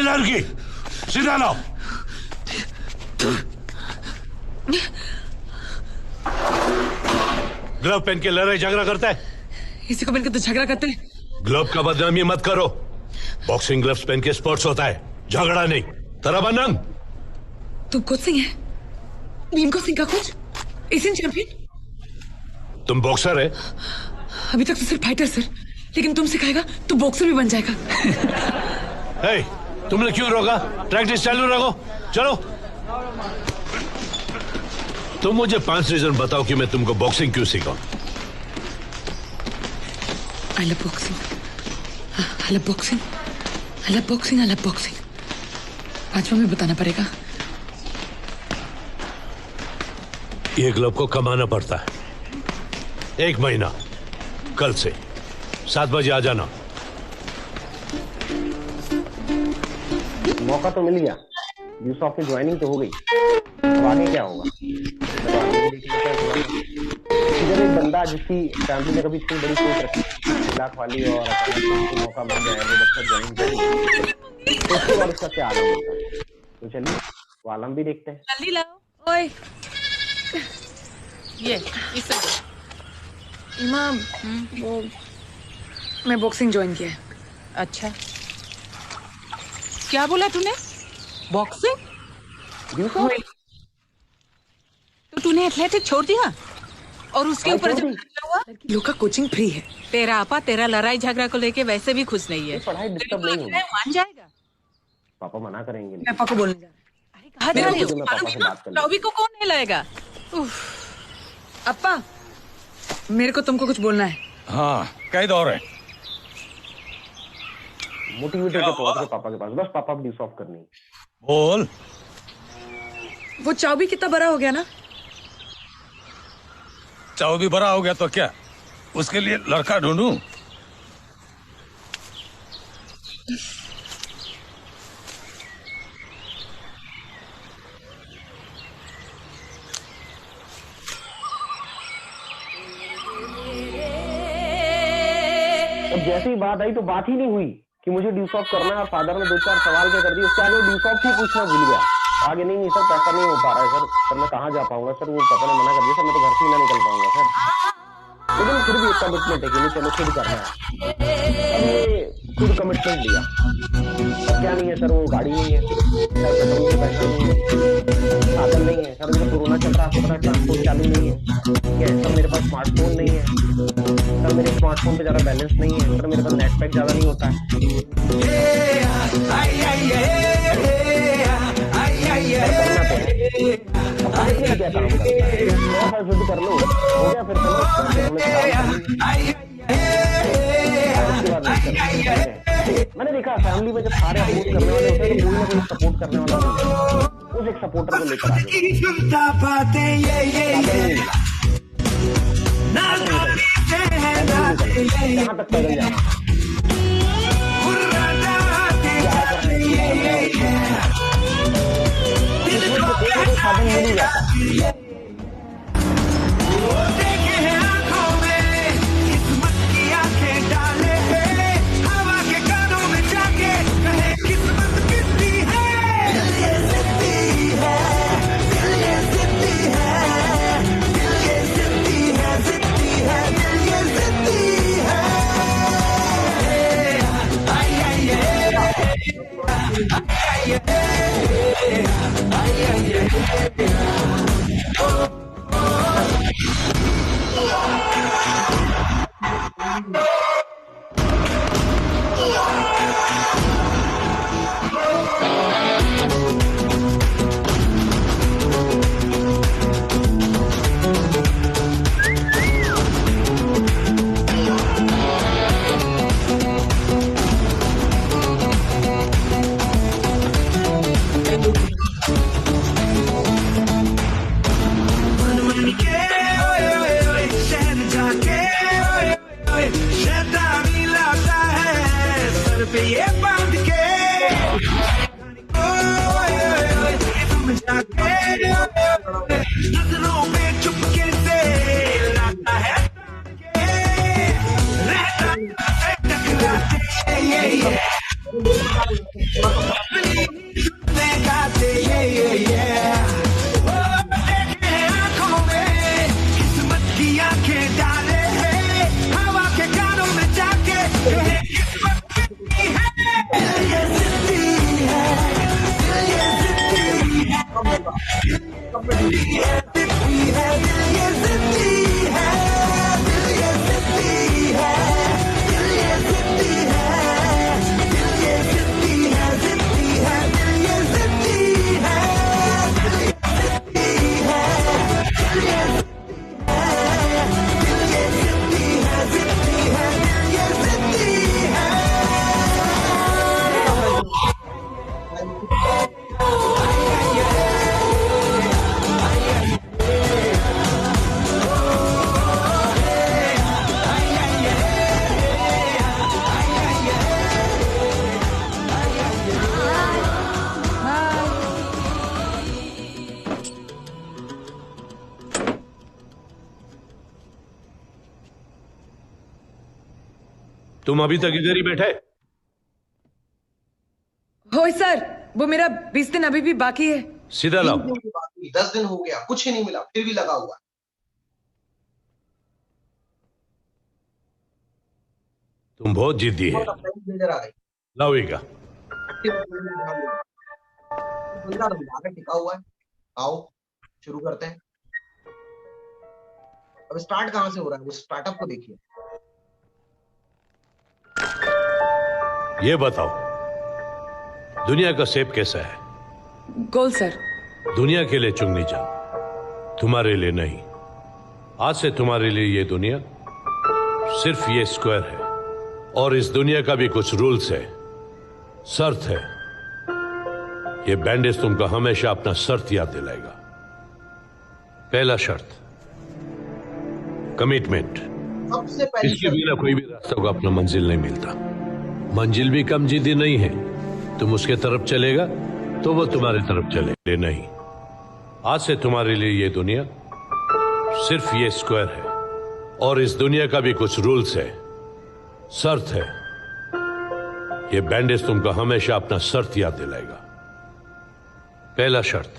लड़की सीधा लाओ। ग्लव पहन के लड़ाई झगड़ा करता है। इसी को पहन के तो झगड़ा करते हैं। ग्लव का बदनामी मत करो। बॉक्सिंग ग्लव्स पहन के स्पोर्ट्स होता है, झगड़ा नहीं। तेरा बनंग तुम कोच सिंह है, भीम को सिंह का कोच, एशियन चैंपियन। तुम बॉक्सर है? अभी तक तो सिर्फ फाइटर सर, लेकिन तुम सिखाएगा तो बॉक्सर भी बन जाएगा। hey, तुमने क्यों रोका? प्रैक्टिस चालू रखो, चलो। तुम मुझे 5 रीजन बताओ कि मैं तुमको बॉक्सिंग क्यों सिखाऊं। I love boxing. I love boxing. I love boxing. I love boxing. 5वां में बताना पड़ेगा। ये ग्लव को कमाना पड़ता है। 1 महीना, कल से 7 बजे आ जाना। मौका तो मिल गया, यूसुफ की ज्वाइनिंग तो हो गई, अब आगे क्या होगा? इधर एक बंदा जिसकी फैमिली ने कभी इतनी बड़ी सोच रखी, लाख वाली, और अचानक मौका मिल जाए, वो बच्चा ज्वाइन करे, तो उसके बाद उसका क्या आलम होता है? तो चलिए वो आलम भी देखते हैं। जल्दी लाओ। ओए ये इसे दो। इमाम, वो मैं बॉक्सिंग ज्वाइन किया है। अच्छा, क्या बोला तूने? बॉक्सिंग? यूसुफ तो तूने एथलेटिक छोड़ दिया और उसके ऊपर जब हुआ? लोग का कोचिंग फ्री है। तेरा आपा तेरा लड़ाई झगड़ा को लेके वैसे भी खुश नहीं है। पढ़ाई डिस्टर्ब नहीं होगी। मान जाएगा। पापा मना करेंगे। मैं पापा को बोलने जा रहा अरे कहा जा रही हो? मैं पापा से बात कर लूं। रवि को कौन नहीं लाएगा? हूँ। अप्पा, मेरे को तुमको कुछ बोलना है। हाँ, कई दौर है। मोटिवेटेड के तौर पे पापा के पास, बस पापा भी यूसुफ करनी है। बोल। वो चाव भी कितना बड़ा हो गया ना। चाव भी बड़ा हो गया तो क्या, उसके लिए लड़का ढूंढूं? अब जैसे ही बात आई तो बात ही नहीं हुई कि मुझे ड्यूसऑफ करना है, और फादर ने 2-4 सवाल क्या कर दिए, उसके आगे ड्यूसऑफ ही पूछना भूल गया। आगे नहीं सर, पैसा नहीं हो पा रहा है सर मैं कहाँ जा पाऊंगा सर, वो पापा ने मना कर दिया सर, मैं तो घर से ही ना निकल पाऊंगा सर। लेकिन फिर भी एक कमिटमेंट है कि नहीं, चलो खुद करना है। अब ये खुद कमिटमेंट लिया, क्या नहीं है सर, वो गाड़ी नहीं है, पेट्रोल के पैसा नहीं है, साधन नहीं है सर, मेरा कोरोना चल रहा है, आपको पता है ट्रांसपोर्ट चालू नहीं है, ठीक है सर, मेरे पास स्मार्टफोन नहीं है सर, मेरे स्मार्टफोन पे ज्यादा बैलेंस नहीं है सर, मेरे पास नेट पैक ज्यादा नहीं होता है। क्या काम करता है, शुद्ध कर लो, हो गया फिर मैंने देखा फैमिली में जब सारे सपोर्ट करने वाले होते हैं तो कोई ना कोई सपोर्ट करने वाला नहीं है, उस एक सपोर्टर को लेकर आगे यहाँ तक पैदल जाना। साधन मिल ही जाता है। शैतानी लाता है सर पे ये बांध के समझा के नजरों में चुपके से लाता है रहता है टकराते ये गाते ये देखे आंखों में किस्मत की आंखें डाले है हवा के कानों में जाके किस्मत की है ये जिंदगी है ये जिंदगी है ये जिंदगी है ये जिंदगी है ये जिंदगी है ये जिंदगी है जिंदगी है ये जिंदगी है तुम अभी तक इधर ही बैठे? हो सर, वो मेरा 20 दिन अभी भी बाकी है। सीधा लाओ। 10 दिन हो गया, कुछ ही नहीं मिला, फिर भी लगा हुआ। तुम बहुत जिद्दी है। लाओगा। टिका हुआ है। आओ शुरू करते हैं। अब स्टार्ट कहां से हो रहा है, उस स्टार्टअप को देखिए। ये बताओ, दुनिया का शेप कैसा है? गोल सर। दुनिया के लिए चुंगनी जान, तुम्हारे लिए नहीं। आज से तुम्हारे लिए ये दुनिया सिर्फ ये स्क्वायर है, और इस दुनिया का भी कुछ रूल्स है, शर्त है। ये बैंडेज तुमको हमेशा अपना शर्त याद दिलाएगा। पहला शर्त, कमिटमेंट। सबसे पहले इसके बिना कोई भी रास्ता को अपना मंजिल नहीं मिलता। मंजिल भी कम जिद्दी नहीं है। तुम उसके तरफ चलेगा तो वो तुम्हारी तरफ चले नहीं। आज से तुम्हारे लिए ये दुनिया सिर्फ ये स्क्वायर है, और इस दुनिया का भी कुछ रूल्स है, शर्त है। ये बैंडेज तुमको हमेशा अपना शर्त याद दिलाएगा। पहला शर्त,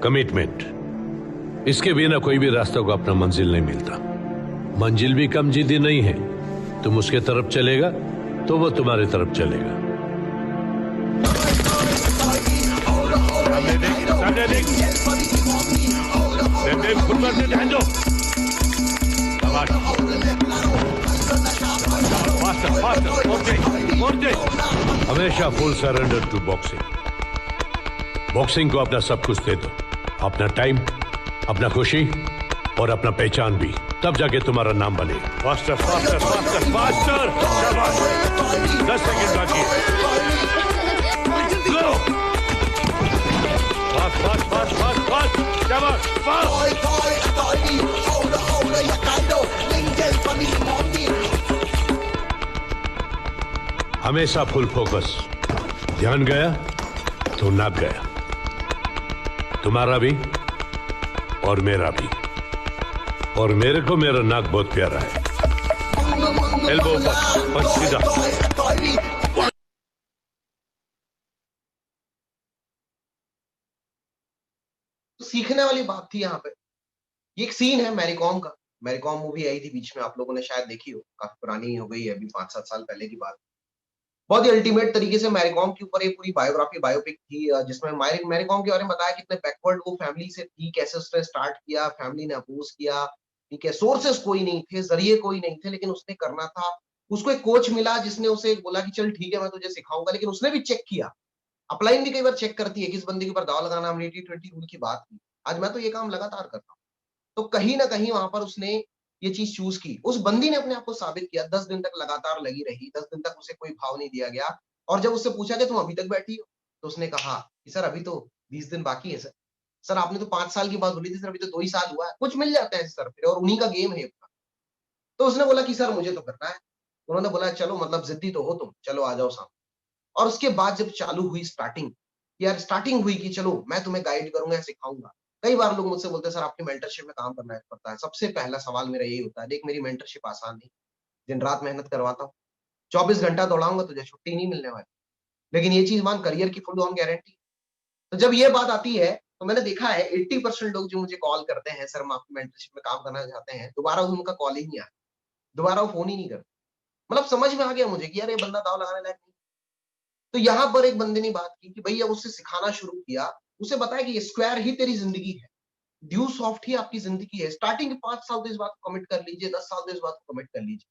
कमिटमेंट। इसके बिना कोई भी रास्ता को अपना मंजिल नहीं मिलता। मंजिल भी कम जिद्दी नहीं है। तुम उसके तरफ चलेगा तो वो तुम्हारी तरफ चलेगा। हमेशा full surrender to boxing. Boxing को अपना सब कुछ दे दो, अपना टाइम, अपना खुशी और अपना पहचान भी, तब जाके तुम्हारा नाम बने। Faster faster faster faster. 10 second बाकी। लो। Fast fast fast fast fast. शाबाश फास्ट। हमेशा फुल फोकस। ध्यान गया तो नाक गया, तुम्हारा भी और मेरा भी। और मेरे को मेरा नाक बहुत प्यारा है। एल्बो पर सीधा। सीखने वाली बात थी यहाँ पे। ये एक सीन है मैरीकॉम का। मैरीकॉम मूवी आई थी बीच में, आप लोगों ने शायद देखी हो, काफी पुरानी हो गई है, अभी 5-7 साल पहले की बात। बहुत ही अल्टीमेट तरीके से मैरीकॉम के ऊपर एक पूरी बायोग्राफी, बायोपिक थी, जिसमें मैरीकॉम के बारे में बताया कितने बैकवर्ड वो फैमिली से थी, कैसे उसने स्टार्ट किया, फैमिली ने अपोज किया, ठीक है, सोर्सेस कोई नहीं थे, जरिए कोई नहीं थे, लेकिन उसने करना था। उसको एक कोच मिला जिसने उसे बोला कि चल ठीक है मैं तुझे सिखाऊंगा, लेकिन उसने भी चेक किया। अपलाइन भी कई बार चेक करती है किस बंदे के ऊपर दाव लगाना। हमने 80-20 रूल की बात की, आज मैं तो ये काम लगातार करता हूँ। तो कहीं ना कहीं वहां पर उसने ये चीज चूज की। उस बंदी ने अपने आप को साबित किया। 10 दिन तक लगातार लगी रही, 10 दिन तक उसे कोई भाव नहीं दिया गया। और जब उससे पूछा कि तुम अभी तक बैठी हो, तो उसने कहा कि सर अभी तो 20 दिन बाकी है सर। सर आपने तो 5 साल की बात बोली थी सर, अभी तो 2 ही साल हुआ है। कुछ मिल जाता है सर फिर, और उन्हीं का गेम है। तो उसने बोला कि सर मुझे तो करना है। उन्होंने बोला चलो मतलब जिद्दी तो हो तुम, चलो आ जाओ सामने। और उसके बाद जब चालू हुई स्टार्टिंग, यार स्टार्टिंग हुई कि चलो मैं तुम्हें गाइड करूंगा, सिखाऊंगा। कई बार लोग मुझसे बोलते हैं सर आपकी मेंटरशिप में काम करना पड़ता है। सबसे पहला सवाल मेरा यही होता है, देख मेरी मेंटरशिप आसान नहीं, दिन रात मेहनत करवाता हूँ, 24 घंटा दौड़ाऊंगा, तुझे छुट्टी नहीं मिलने वाली। लेकिन ये चीज मान, करियर की फुल ऑन गारंटी। तो जब ये बात आती है तो मैंने देखा है 80% लोग जो मुझे कॉल करते हैं, सर हम आपकी मेंटरशिप में काम करना चाहते हैं, दोबारा उनका कॉल ही नहीं आया, दोबारा वो फोन ही नहीं करते। मतलब समझ में आ गया मुझे कि यार ये बंदा दाव लगाने लायक नहीं। तो यहाँ पर एक बंदे ने बात की कि भैया उससे सिखाना शुरू किया, उसे बताया कि स्क्वायर ही तेरी जिंदगी है, ड्यू सॉफ्ट ही आपकी जिंदगी है। स्टार्टिंग के 5 साल तो इस बात को कमिट कर लीजिए, 10 साल तो इस बात को कमिट कर लीजिए।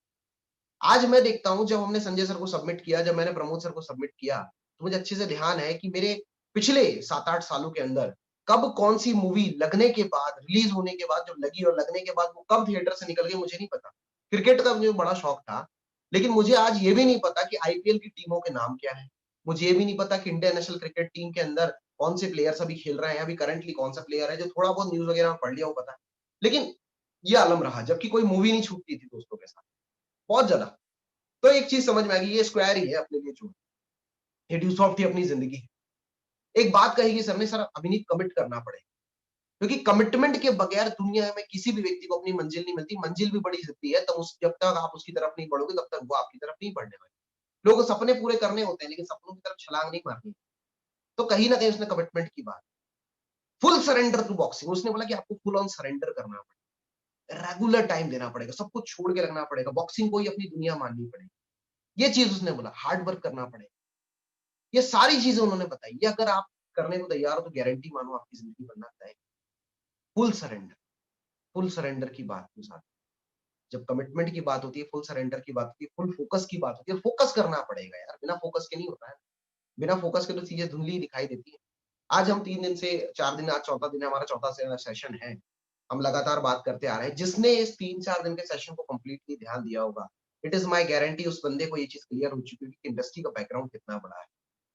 आज मैं देखता हूं, जब हमने संजय सर को सबमिट किया, जब मैंने प्रमोद सर को सबमिट किया, तो मुझे अच्छे से ध्यान है कि मेरे पिछले 7-8 सालों के अंदर कब कौन सी मूवी लगने के बाद, रिलीज होने के बाद, जो लगी और लगने के बाद वो कब थिएटर से निकल गई मुझे नहीं पता। क्रिकेट का मुझे बड़ा शौक था, लेकिन मुझे आज ये भी नहीं पता कि आईपीएल की टीमों के नाम क्या है। मुझे ये भी नहीं पता कि इंडियन नेशनल क्रिकेट टीम के अंदर कौन से प्लेयर्स अभी खेल रहे हैं, अभी करंटली कौन सा प्लेयर है। जो थोड़ा बहुत न्यूज वगैरह में पढ़ लिया वो पता है, लेकिन ये आलम रहा, जबकि कोई मूवी नहीं छूटती थी दोस्तों के साथ, बहुत ज्यादा। तो एक चीज समझ में आ गई, ये स्क्वायर ही है अपने लिए जो, ये ड्यू सॉफ्ट ही अपनी जिंदगी है। एक बात कही सर ने, सर अभिनीत कमिट करना पड़ेगा, क्योंकि कमिटमेंट के बगैर दुनिया में किसी भी व्यक्ति को अपनी मंजिल नहीं मिलती। मंजिल भी बड़ी जिद्दी है, तब जब तक आप उसकी तरफ नहीं बढ़ोगे तब तक वो आपकी तरफ नहीं बढ़ने वाले। लोगों को सपने पूरे करने होते हैं, लेकिन सपनों की तरफ छलांग नहीं मारनी। तो कहीं ना कहीं उसने कमिटमेंट की बात, फुल सरेंडर टू बॉक्सिंग। उसने बोला कि आपको फुल ऑन सरेंडर करना पड़ेगा, रेगुलर टाइम देना पड़ेगा, सब कुछ छोड़ के रखना पड़ेगा, बॉक्सिंग को ही अपनी दुनिया माननी पड़ेगी। ये चीज उसने बोला, हार्ड वर्क करना पड़ेगा। ये सारी चीजें उन्होंने बताई। ये अगर आप करने को तैयार हो तो गारंटी मानो आपकी जिंदगी बनना तय। फुल सरेंडर, फुल सरेंडर की बात के साथ, जब कमिटमेंट की बात होती है, फुल सरेंडर की बात होती है, फुल फोकस की बात होती है। फोकस करना पड़ेगा यार, बिना फोकस के नहीं होता है। बिना फोकस के तो चीजें धुंधली दिखाई देती है। आज हम 3 दिन से 4 दिन, आज चौथा दिन है, हमारा चौथा सेशन है। हम लगातार बात करते आ रहे हैं। जिसने इस 3-4 दिन के सेशन को कंप्लीटली ध्यान दिया होगा, इट इज माय गारंटी उस बंदे को ये चीज क्लियर हो चुकी है कि इंडस्ट्री का बैकग्राउंड कितना बड़ा है,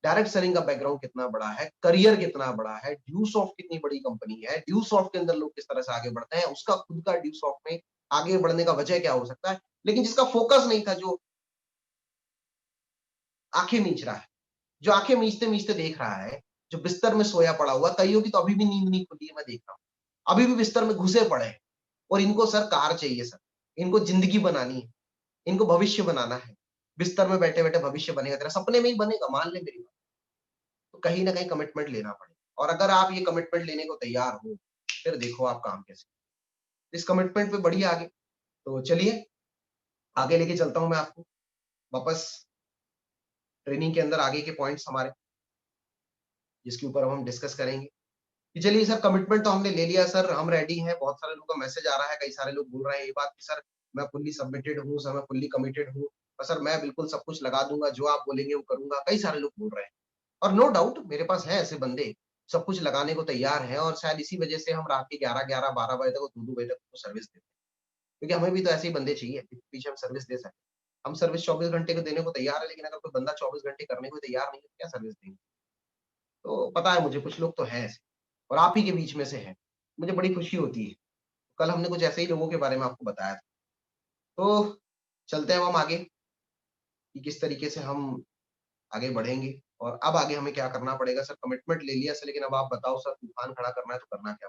डायरेक्ट सेलिंग का बैकग्राउंड कितना बड़ा है, करियर कितना बड़ा है, ड्यू सॉफ्ट कितनी बड़ी कंपनी है, ड्यू सॉफ्ट के अंदर लोग किस तरह से आगे बढ़ते हैं, उसका खुद का ड्यू सॉफ्ट में आगे बढ़ने का वजह क्या हो सकता है। लेकिन जिसका फोकस नहीं था, जो आंखें मीच रहा है, जो आंखें मीचते मीचते देख रहा है, जो बिस्तर में सोया पड़ा हुआ, कईयों की तो अभी भी नींद नहीं खुली है, मैं देख रहा हूँ, अभी भी बिस्तर में घुसे पड़े हैं। और इनको सर कार चाहिए सर, इनको जिंदगी बनानी है, इनको भविष्य बनाना है। बिस्तर में बैठे बैठे भविष्य बनेगा तेरा, सपने में ही बनेगा, मान ले मेरी बात। तो कहीं ना कहीं कमिटमेंट लेना पड़ेगा, और अगर आप ये कमिटमेंट लेने को तैयार हो, फिर देखो आप काम कैसे, इस कमिटमेंट पे बढ़िए आगे। तो चलिए आगे लेके चलता हूं मैं आपको वापस ट्रेनिंग के अंदर, आगे के पॉइंट्स हमारे, जिसके ऊपर हम डिस्कस करेंगे। कि चलिए सर, कमिटमेंट तो हमने ले लिया सर, हम रेडी हैं। बहुत सारे लोगों का मैसेज आ रहा है, कई सारे लोग बोल रहे हैं ये बात कि सर मैं फुल्ली सबमिटेड हूँ, सर मैं फुल्ली कमिटेड हूँ, और सर मैं बिल्कुल सब कुछ लगा दूंगा, जो आप बोलेंगे वो करूंगा। कई सारे लोग बोल रहे हैं, और नो डाउट मेरे पास है ऐसे बंदे, सब कुछ लगाने को तैयार हैं। और शायद इसी वजह से हम रात के 11-12 बजे तक और 2-2 बजे तक सर्विस देते हैं, क्योंकि हमें भी तो ऐसे ही बंदे चाहिए पीछे हम सर्विस दे सकें। हम सर्विस 24 घंटे को देने को तैयार है, लेकिन अगर कोई बंदा 24 घंटे करने को तैयार नहीं है, तो क्या सर्विस देंगे। तो पता है मुझे, कुछ लोग तो हैं ऐसे, और आप ही के बीच में से हैं। मुझे बड़ी खुशी होती है। कल हमने कुछ ऐसे ही लोगों के बारे में आपको बताया था। तो चलते हैं हम आगे कि किस तरीके से हम आगे बढ़ेंगे, और अब आगे हमें क्या करना पड़ेगा। सर कमिटमेंट ले लिया सर, लेकिन अब आप बताओ सर, तूफान खड़ा करना है तो करना क्या।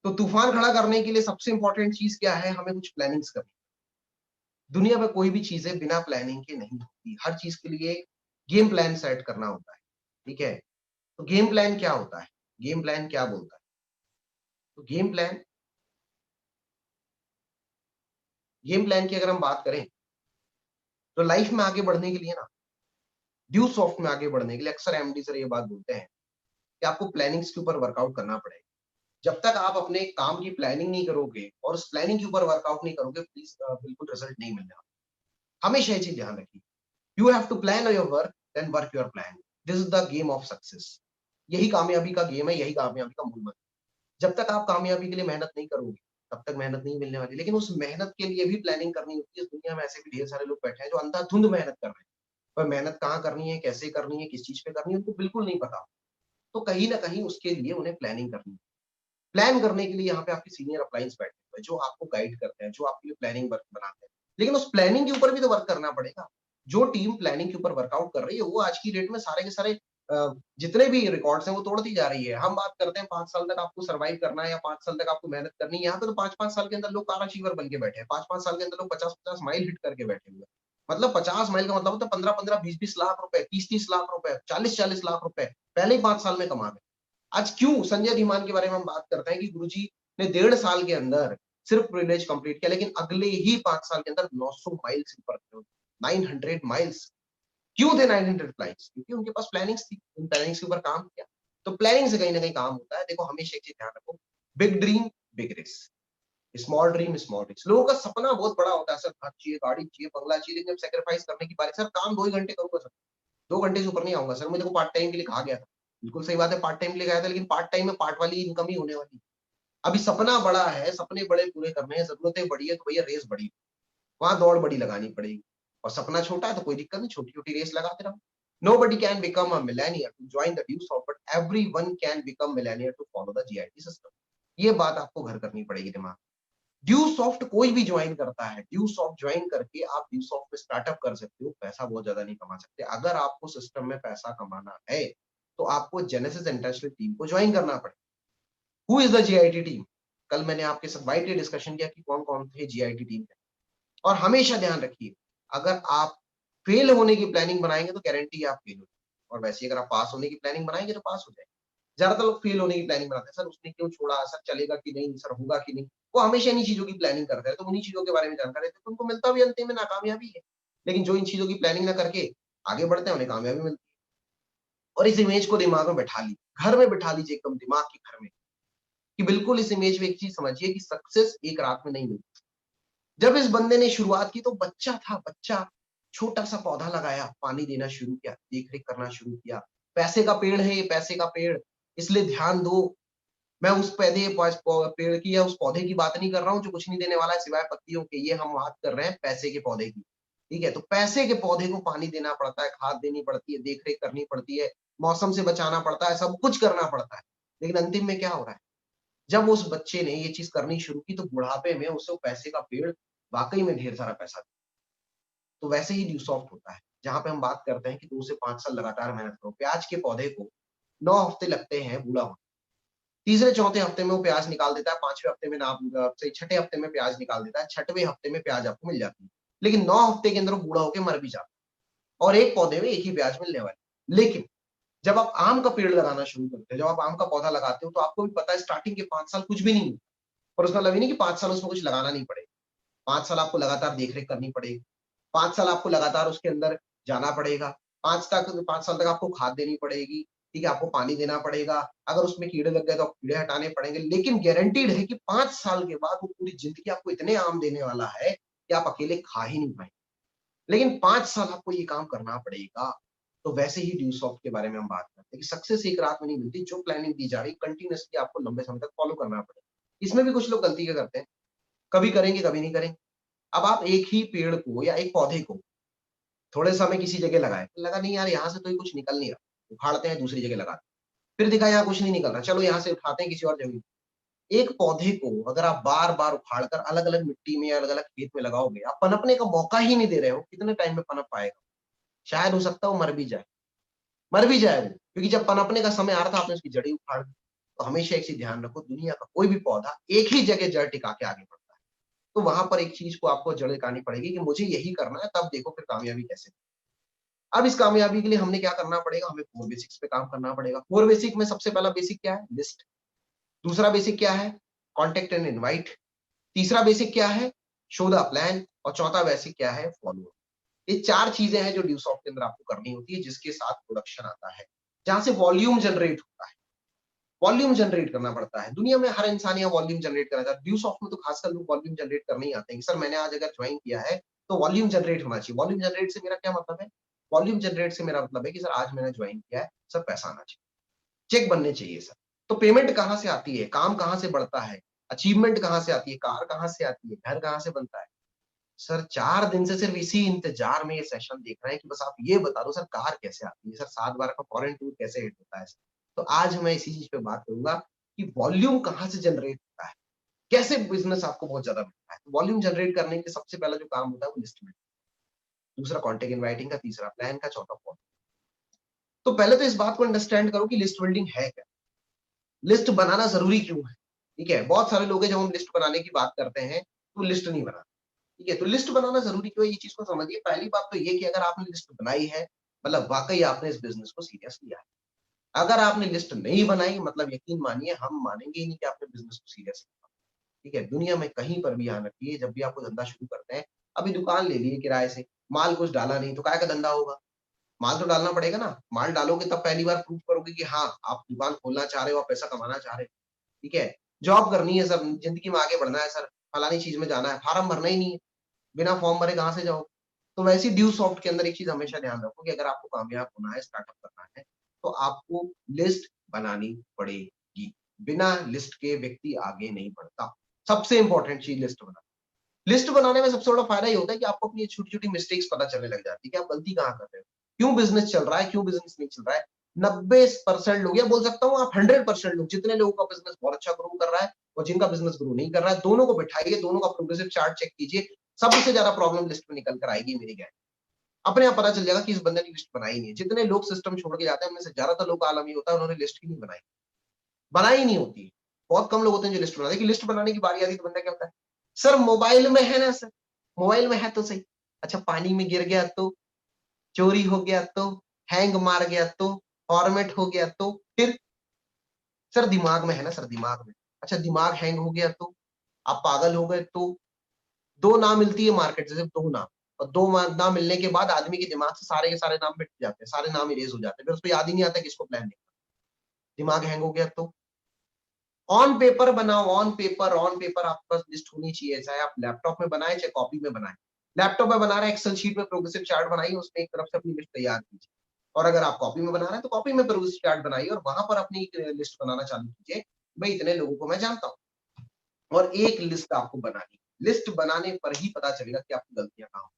तो तूफान खड़ा करने के लिए सबसे इंपॉर्टेंट चीज क्या है, हमें कुछ प्लानिंग्स करनी। दुनिया में कोई भी चीजें बिना प्लानिंग के नहीं होती, हर चीज के लिए गेम प्लान सेट करना होता है, ठीक है। तो गेम प्लान क्या होता है, गेम प्लान क्या बोलता है। तो गेम प्लान की अगर हम बात करें, तो लाइफ में आगे बढ़ने के लिए ना, ड्यू सॉफ्ट में आगे बढ़ने के लिए अक्सर एमडी सर ये बात बोलते हैं कि आपको प्लानिंग्स के ऊपर वर्कआउट करना पड़ेगा। जब तक आप अपने काम की प्लानिंग नहीं करोगे और उस प्लानिंग के ऊपर वर्कआउट नहीं करोगे, प्लीज बिल्कुल रिजल्ट नहीं मिलने वाला। हमेशा ये चीज ध्यान रखिए, you have to plan your work, then work your plan. This is the game of success. यही कामयाबी का गेम है, यही कामयाबी का मूल मंत्र। जब तक आप कामयाबी के लिए मेहनत नहीं करोगे, तब तक मेहनत नहीं मिलने वाली। लेकिन उस मेहनत के लिए भी प्लानिंग करनी होती है। इस दुनिया में ऐसे भी ढेर सारे लोग बैठे हैं जो अंधाधुंध मेहनत कर रहे हैं, पर मेहनत कहाँ करनी है, कैसे करनी है, किस चीज पे करनी है, उनको बिल्कुल नहीं पता। तो कहीं ना कहीं उसके लिए उन्हें प्लानिंग करनी है। प्लान करने के लिए यहाँ पे आपके सीनियर अपलाइंस बैठे हैं। है, जो आपको गाइड करते हैं, जो आपके लिए प्लानिंग वर्क बनाते हैं। लेकिन उस प्लानिंग के ऊपर भी तो वर्क करना पड़ेगा। जो टीम प्लानिंग के ऊपर वर्कआउट कर रही है, वो आज की डेट में सारे के सारे जितने भी रिकॉर्ड्स हैं वो तोड़ती जा रही है। हम बात करते हैं 5 साल तक आपको सर्वाइव करना है या 5 साल तक आपको मेहनत करनी है। यहाँ पे तो 5-5 साल के अंदर लोग कार अचीवर बन के बैठे हैं। 5-5 साल के अंदर लोग 50-50 माइल हिट करके बैठे हुए हैं। मतलब 50 माइल का मतलब होता है 15-15, 20-20 लाख रुपए, 30-30 लाख रुपए, 40-40 लाख रुपए पहले ही 5 साल में कमा गए। आज क्यों संजय धीमान के बारे में हम बात करते हैं कि गुरुजी ने 1.5 साल के अंदर सिर्फ प्रिविलेज कंप्लीट किया, लेकिन अगले ही 5 साल के अंदर 900 माइल्स ऊपर 900 माइल्स। क्यों थे 900 फ्लाइट्स? क्योंकि उनके पास प्लानिंग्स थी, उन प्लानिंग्स के ऊपर काम किया। तो प्लानिंग से कहीं ना कहीं काम होता है। देखो हमेशा एक चीज ध्यान रखो, big dream big risk, small dream small risk. लोगों का सपना बहुत बड़ा होता है, सर घर चाहिए, गाड़ी चाहिए, बंगला चाहिए, लेकिन जब सेक्रीफाइस करने की बारी, सर काम 2 ही घंटे करूंगा सर, 2 घंटे से ऊपर नहीं आऊंगा सर, मुझे को पार्ट टाइम के लिए कहा गया था। बिल्कुल सही बात है, पार्ट टाइम के लिए गया था, लेकिन पार्ट टाइम में पार्ट वाली इनकम ही होने वाली। अभी सपना बड़ा है, सपने बड़े पूरे करने हैं, जरूरतें बड़ी है, तो भैया रेस बड़ी, वहां दौड़ बड़ी लगानी पड़ेगी। और सपना छोटा है तो कोई दिक्कत नहीं, छोटी छोटी रेस लगाते रहो। Nobody can become a millionaire to join the DueSoft, but everyone can become millionaire to follow the GIT system. ये बात आपको घर करनी पड़ेगी दिमाग। DueSoft कोई भी ज्वाइन करता है, DueSoft ज्वाइन करके आप DueSoft में स्टार्टअप कर सकते हो। पैसा बहुत ज्यादा नहीं कमा सकते। अगर आपको सिस्टम में पैसा कमाना है तो आपको जेनेसिस इंटरनेशनल टीम को ज्वाइन करना पड़ेगा। Who is the GIT team? कल मैंने आपके साथ वाइडली डिस्कशन किया कि कौन कौन थे GIT टीम के। और हमेशा ध्यान रखिए, अगर आप फेल होने की प्लानिंग बनाएंगे तो गारंटी है आप फेल हो, और वैसे अगर आप पास होने की प्लानिंग बनाएंगे तो पास हो जाएंगे। ज्यादातर लोग फेल होने की प्लानिंग बनाते हैं, सर उसने क्यों छोड़ा, सर चलेगा कि नहीं, सर होगा कि नहीं। वो हमेशा इन्हीं चीजों की प्लानिंग करते हैं, तो उन्हीं चीजों के बारे में जानकारी देते हैं, तो उनको मिलता भी अंतिम में नाकामयाबी है। लेकिन जो इन चीजों की प्लानिंग ना करके आगे बढ़ते हैं, उन्हें कामयाबी मिलती है। और इस इमेज को दिमाग में बैठा लीजिए, घर में बैठा लीजिए, एकदम दिमाग के घर में, कि बिल्कुल इस इमेज में एक चीज समझिए कि सक्सेस एक रात में नहीं मिलती। जब इस बंदे ने शुरुआत की तो बच्चा था, बच्चा छोटा सा पौधा लगाया, पानी देना शुरू किया, देख रेख करना शुरू किया। पैसे का पेड़ है ये, पैसे का पेड़, इसलिए ध्यान दो। मैं उस पेड़ की या उस पौधे की बात नहीं कर रहा हूँ जो कुछ नहीं देने वाला है सिवाय पत्तियों के। ये हम बात कर रहे हैं पैसे के पौधे की, ठीक है। तो पैसे के पौधे को पानी देना पड़ता है, खाद देनी पड़ती है, देख रेख करनी पड़ती है, मौसम से बचाना पड़ता है, सब कुछ करना पड़ता है। लेकिन अंतिम में क्या हो रहा है, जब उस बच्चे ने ये चीज करनी शुरू की तो बुढ़ापे में उसे पैसे का पेड़ वाकई में ढेर सारा पैसा दिया। तो वैसे ही DueSoft होता है, जहां पे हम बात करते हैं कि 2 से 5 साल लगातार मेहनत करो। प्याज के पौधे को 9 हफ्ते लगते हैं बूढ़ा होने, तीसरे चौथे हफ्ते में वो प्याज निकाल देता है, 5वें हफ्ते में ना, छठे हफ्ते में प्याज निकाल देता है, 6वें हफ्ते में प्याज आपको मिल जाती है। लेकिन 9 हफ्ते के अंदर वो बूढ़ा होकर मर भी जाता है, और एक पौधे में एक ही प्याज मिलने वाली। लेकिन जब आप आम का पेड़ लगाना शुरू करते हो, जब आप आम का पौधा लगाते हो, तो आपको भी पता है स्टार्टिंग के 5 साल कुछ भी नहीं मिलता, और उसका मतलब नहीं कि 5 साल उसमें कुछ लगाना नहीं पड़ेगा। 5 साल आपको लगातार देखरेख करनी पड़ेगी, 5 साल आपको लगातार उसके अंदर जाना पड़ेगा, 5 साल तक आपको खाद देनी पड़ेगी, ठीक है, आपको पानी देना पड़ेगा। अगर उसमें कीड़े लग गए तो कीड़े हटाने पड़ेंगे। लेकिन गारंटीड है कि 5 साल के बाद वो पूरी जिंदगी आपको इतने आम देने वाला है कि आप अकेले खा ही नहीं पाएंगे। लेकिन 5 साल आपको ये काम करना पड़ेगा। तो वैसे ही DueSoft के बारे में हम बात करते हैं कि सक्सेस एक रात में नहीं मिलती। जो प्लानिंग दी जा रही है कंटिन्यूअसली आपको लंबे समय तक फॉलो करना पड़ेगा। इसमें भी कुछ लोग गलती क्या करते हैं, कभी करेंगे कभी नहीं करेंगे। अब आप एक ही पेड़ को या एक पौधे को थोड़े समय किसी जगह लगाए, लगा नहीं यार यहाँ से तो कुछ निकल नहीं रहा, उखाड़ते हैं दूसरी जगह लगाते हैं। फिर दिखा यहाँ कुछ नहीं निकल रहा, चलो यहाँ से उठाते हैं किसी और जगह। एक पौधे को अगर आप बार बार उखाड़ कर अलग अलग मिट्टी में या अलग अलग खेत में लगाओगे, आप पनपने का मौका ही नहीं दे रहे हो, कितने टाइम में पनप पाएगा? शायद हो सकता है वो मर भी जाए वो, क्योंकि जब पनपने का समय आ रहा था आपने उसकी जड़ी उखाड़ दी। तो हमेशा एक चीज ध्यान रखो, दुनिया का कोई भी पौधा एक ही जगह जड़ टिका के आगे बढ़ता है। तो वहां पर एक चीज को आपको जड़ टिकानी पड़ेगी कि मुझे यही करना है, तब देखो फिर कामयाबी कैसे। अब इस कामयाबी के लिए हमने क्या करना पड़ेगा, हमें 4 बेसिक्स पे काम करना पड़ेगा। 4 बेसिक में सबसे पहला बेसिक क्या है, लिस्ट। दूसरा बेसिक क्या है, कॉन्टेक्ट एंड इनवाइट। तीसरा बेसिक क्या है, शो द प्लान। और चौथा बेसिक क्या है, फॉलो। ये 4 चीजें हैं जो DueSoft के अंदर आपको करनी होती है, जिसके साथ प्रोडक्शन आता है, जहां से वॉल्यूम जनरेट होता है। वॉल्यूम जनरेट करना पड़ता है। दुनिया में हर इंसान यहाँ वॉल्यूम जनरेट करना चाहता है, DueSoft में तो खासकर लोग वॉल्यूम जनरेट करने ही आते हैं कि सर मैंने आज अगर ज्वाइन किया है तो वॉल्यूम जनरेट होना चाहिए। वॉल्यूम जनरेट से मेरा क्या मतलब है, वॉल्यूम जनरेट से मेरा मतलब है कि सर आज मैंने ज्वाइन किया है, सर पैसा आना चाहिए, चेक बनने चाहिए सर। तो पेमेंट कहाँ से आती है, काम कहाँ से बढ़ता है, अचीवमेंट कहाँ से आती है, कार कहाँ से आती है, घर कहाँ से बनता है। सर 4 दिन से सिर्फ इसी इंतजार में ये सेशन देख रहे हैं कि बस आप ये बता दो सर कार कैसे आती है, सर 7 बार का फॉरेन टूर कैसे हिट होता है। तो आज मैं इसी चीज पे बात करूंगा कि वॉल्यूम कहाँ से जनरेट होता है। कैसे बिजनेस आपको बहुत ज्यादा मिलता है? वॉल्यूम जनरेट करने के सबसे पहला जो काम होता है वो लिस्ट में, दूसरा कॉन्टेक्ट इनवाइटिंग का, तीसरा प्लान का, चौथा फॉलो। तो पहले तो इस बात को अंडरस्टैंड करो कि लिस्ट बिल्डिंग है क्या, लिस्ट बनाना जरूरी क्यों है। ठीक है, बहुत सारे लोग हैं जब हम लिस्ट बनाने की बात करते हैं तो लिस्ट नहीं बनाते। ठीक है, तो लिस्ट बनाना जरूरी क्यों है, ये चीज को समझिए। पहली बात तो ये कि अगर आपने लिस्ट बनाई है मतलब वाकई आपने इस बिजनेस को सीरियस लिया है। अगर आपने लिस्ट नहीं बनाई मतलब यकीन मानिए हम मानेंगे ही नहीं कि आपने बिजनेस को सीरियस लिया। ठीक है, दुनिया में कहीं पर भी ध्यान रखिए, जब भी आपको धंधा शुरू करते हैं, अभी दुकान ले लिए किराए से, माल कुछ डाला नहीं तो काय का धंधा होगा। माल तो डालना पड़ेगा ना, माल डालोगे तब पहली बार प्रूव करोगे कि हाँ आप दुकान खोलना चाह रहे हो, आप पैसा कमाना चाह रहे हो। ठीक है, जॉब करनी है सर, जिंदगी में आगे बढ़ना है सर, फलानी चीज में जाना है, फार्म भरना ही नहीं है, बिना फॉर्म भरे कहाँ से जाओ। तो वैसे ड्यू सॉफ्ट के अंदर एक चीज हमेशा ध्यान रखो कि अगर आपको कामयाब होना है, स्टार्टअप करना है, तो आपको लिस्ट बनानी पड़ेगी। बिना लिस्ट के व्यक्ति आगे नहीं बढ़ता। सबसे इंपॉर्टेंट चीज लिस्ट बनाना। लिस्ट बनाने में सबसे बड़ा फायदा ये होता है कि आपको अपनी छोटी छोटी मिस्टेक्स पता चलने लग जाती है कि आप गलती कहाँ कर रहे हो, क्यों बिजनेस चल रहा है, क्यों बिजनेस नहीं चल रहा है। 90% लोग, या बोल सकता हूँ आप 100% लोग, जितने लोगों का बिजनेस बहुत अच्छा ग्रो कर रहा है और जिनका बिजनेस ग्रो नहीं कर रहा है, दोनों को बिठाइए, दोनों का प्रोग्रेसिव चार्ट चेक कीजिए, सबसे ज्यादा प्रॉब्लम लिस्ट में निकल कर आएगी मेरी गाय। अपने आप पता चल जाएगा कि इस बंदे ने लिस्ट बनाई नहीं है। जितने लोग सिस्टम छोड़ के जाते हैं उनमें से ज्यादातर लोग का आलम ये होता है उन्होंने लिस्ट ही नहीं बनाई, बनाई नहीं होती। बहुत कम लोग होते हैं जो लिस्ट बनाते हैं। कि लिस्ट बनाने की बारी आती तो बंदा क्या होता है, सर मोबाइल में है ना सर, मोबाइल में है तो सही, अच्छा पानी में गिर गया तो, चोरी हो गया तो, हैंग मार गया तो, फॉर्मेट हो गया तो, फिर सर दिमाग में है ना सर, दिमाग में, अच्छा दिमाग हैंग हो गया तो, आप पागल हो गए तो। दो नाम मिलती है मार्केट से, सिर्फ दो नाम, और दो नाम मिलने के बाद आदमी के दिमाग से सारे के सारे नाम मिट जाते हैं, सारे नाम इरेज हो जाते हैं, फिर उसको याद ही नहीं आता किसको प्लान नहीं। दिमाग हैंग हो गया तो ऑन पेपर बनाओ, ऑन पेपर, ऑन पेपर आपके पास लिस्ट होनी चाहिए, चाहे आप लैपटॉप में बनाए चाहे कॉपी में बनाए। लैपटॉप में बना रहे हैं एक्सेल शीट में प्रोग्रेसिव चार्ट बनाइए, उसमें एक तरफ से अपनी लिस्ट तैयार कीजिए। और अगर आप कॉपी में बना रहे हैं तो कॉपी में प्रोग्रेसिव चार्ट बनाइए और वहां पर अपनी लिस्ट बनाना चालू कीजिए, भाई इतने लोगों को मैं जानता हूँ, और एक लिस्ट आपको बनानी। लिस्ट बनाने पर ही पता चलेगा कि आपकी गलतियां कहाँ।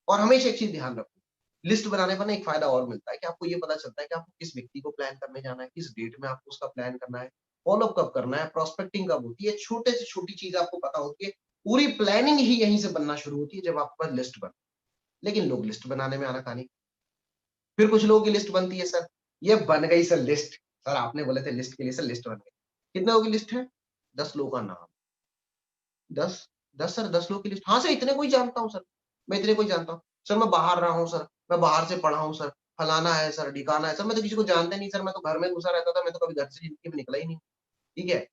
और हमेशा एक चीज ध्यान रखो, लिस्ट बनाने पर ना एक फायदा और मिलता है कि आपको ये पता चलता है कि आपको किस व्यक्ति को प्लान करने जाना है, किस डेट में आपको उसका प्लान करना है, फॉलो कब करना है, प्रोस्पेक्टिंग कब होती है, छोटे से छोटी चीज आपको पता होती है। पूरी प्लानिंग ही यहीं से बनना शुरू होती है जब आपके पास लिस्ट बन। लेकिन लोग लिस्ट बनाने में आनाकानी। फिर कुछ लोगों की लिस्ट बनती है, सर ये बन गई सर लिस्ट, सर आपने बोले थे लिस्ट के लिए, सर लिस्ट बन गई। कितने लोगों की लिस्ट है? 10 लोगों का नाम, 10 10 सर 10 लोगों की लिस्ट, हाँ सर इतने कोई जानता हूँ सर, मैं इतने कोई जानता हूँ सर, मैं बाहर रहा हूँ सर, मैं बाहर से पढ़ा हूँ सर, फलाना है सर, ढिकाना है सर, मैं तो किसी को जानते नहीं सर, मैं तो घर में घुसा रहता था, मैं तो कभी घर से जिंदगी में निकला ही नहीं। ठीक है,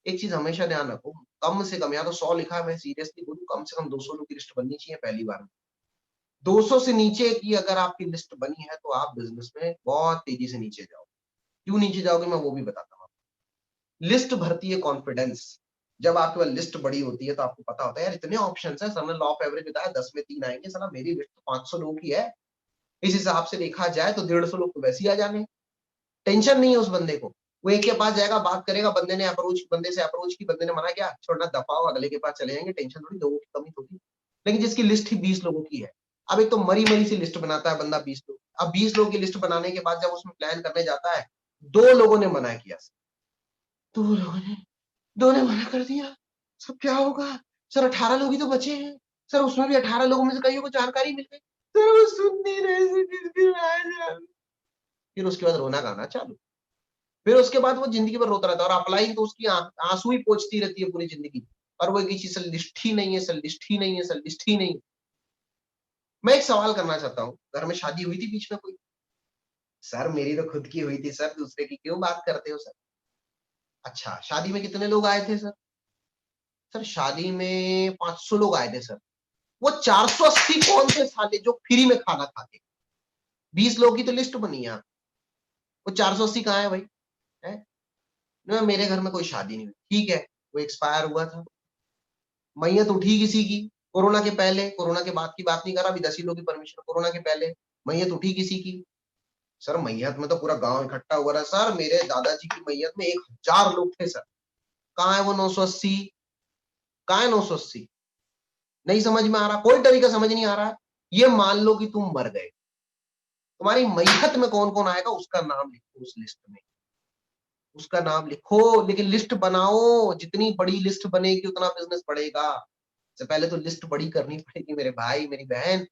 एक चीज हमेशा ध्यान रखो, कम से कम, या तो 100 लिखा है, मैं सीरियसली बोलूं कम से कम 200 लोग की लिस्ट बननी चाहिए पहली बार में। 200 से नीचे की अगर आपकी लिस्ट बनी है तो आप बिजनेस में बहुत तेजी से नीचे जाओ। क्यों नीचे जाओगे मैं वो भी बताता हूँ। लिस्ट भरती है कॉन्फिडेंस। जब आपके पास लिस्ट बड़ी होती है तो आपको पता होता है यार इतने ऑप्शंस हैं, सर ने लॉ ऑफ एवरेज बताया 10 में 3 आएंगे, सर मेरी लिस्ट तो 500 लोगों की है, इस हिसाब से देखा जाए तो 150 लोग तो वैसे ही आ जाने। टेंशन नहीं है उस बंदे को, वो एक के पास जाएगा, बात करेगा, बंदे ने अप्रोच, बंदे से अप्रोच की, बंदे ने मना किया, छोड़ना दफाओ, अगले के पास चले जाएंगे, टेंशन थोड़ी, लोगों की कमी थोड़ी। लेकिन जिसकी लिस्ट ही 20 लोगों की है, अब एक तो मरी मरी सी लिस्ट बनाता है बंदा 20 लोग, अब 20 लोगों की लिस्ट बनाने के बाद जब उसमें प्लान करने जाता है, 2 लोगों ने मना किया, 2 ने मना कर दिया, सब क्या होगा सर, 18 लोग ही तो बचे हैं सर, उसमें भी 18 लोगों में से कईयों को जानकारी मिल गई सर, वो सुन नहीं रहे। फिर उसके बाद रोना गाना चालू, फिर उसके बाद वो जिंदगी भर रोता रहता है, और अप्लाई तो उसकी आंसू ही पोंछती रहती है पूरी जिंदगी, और वो एक ही चीज, सर लिस्ट ही नहीं है, सर लिस्ट ही नहीं है, सर लिस्ट ही नहीं है। मैं एक सवाल करना चाहता हूँ, घर में शादी हुई थी बीच में कोई? सर मेरी तो खुद की हुई थी सर, दूसरे की क्यों बात करते हो सर? अच्छा शादी में कितने लोग आए थे सर? सर शादी में 500 लोग आए थे सर, वो 480 कौन से साले जो फ्री में खाना खाते? 20 लोगों की तो लिस्ट बनी है, वो 480 कहाँ है भाई? है? मेरे घर में कोई शादी नहीं हुई, ठीक है, वो एक्सपायर हुआ था, मैयत उठी किसी की, कोरोना के पहले, कोरोना के बाद की बात नहीं कर रहा, अभी 10 ही लोगों की परमिशन, कोरोना के पहले मैयत उठी किसी की, सर मैयत में तो पूरा गांव इकट्ठा हुआ रहा सर, मेरे दादाजी की मैयत में 1000 लोग थे सर, कहाँ है वो 980? कहाँ है 980? नहीं समझ में आ रहा, कोई तरीका समझ नहीं आ रहा है। ये मान लो कि तुम मर गए, तुम्हारी मैयत में कौन कौन आएगा उसका नाम लिखो उस लिस्ट में, उसका नाम लिखो, लेकिन लिस्ट बनाओ, जितनी बड़ी लिस्ट बनेगी उतना बिजनेस बढ़ेगा। सबसे पहले तो लिस्ट बड़ी करनी पड़ेगी मेरे भाई मेरी बहन।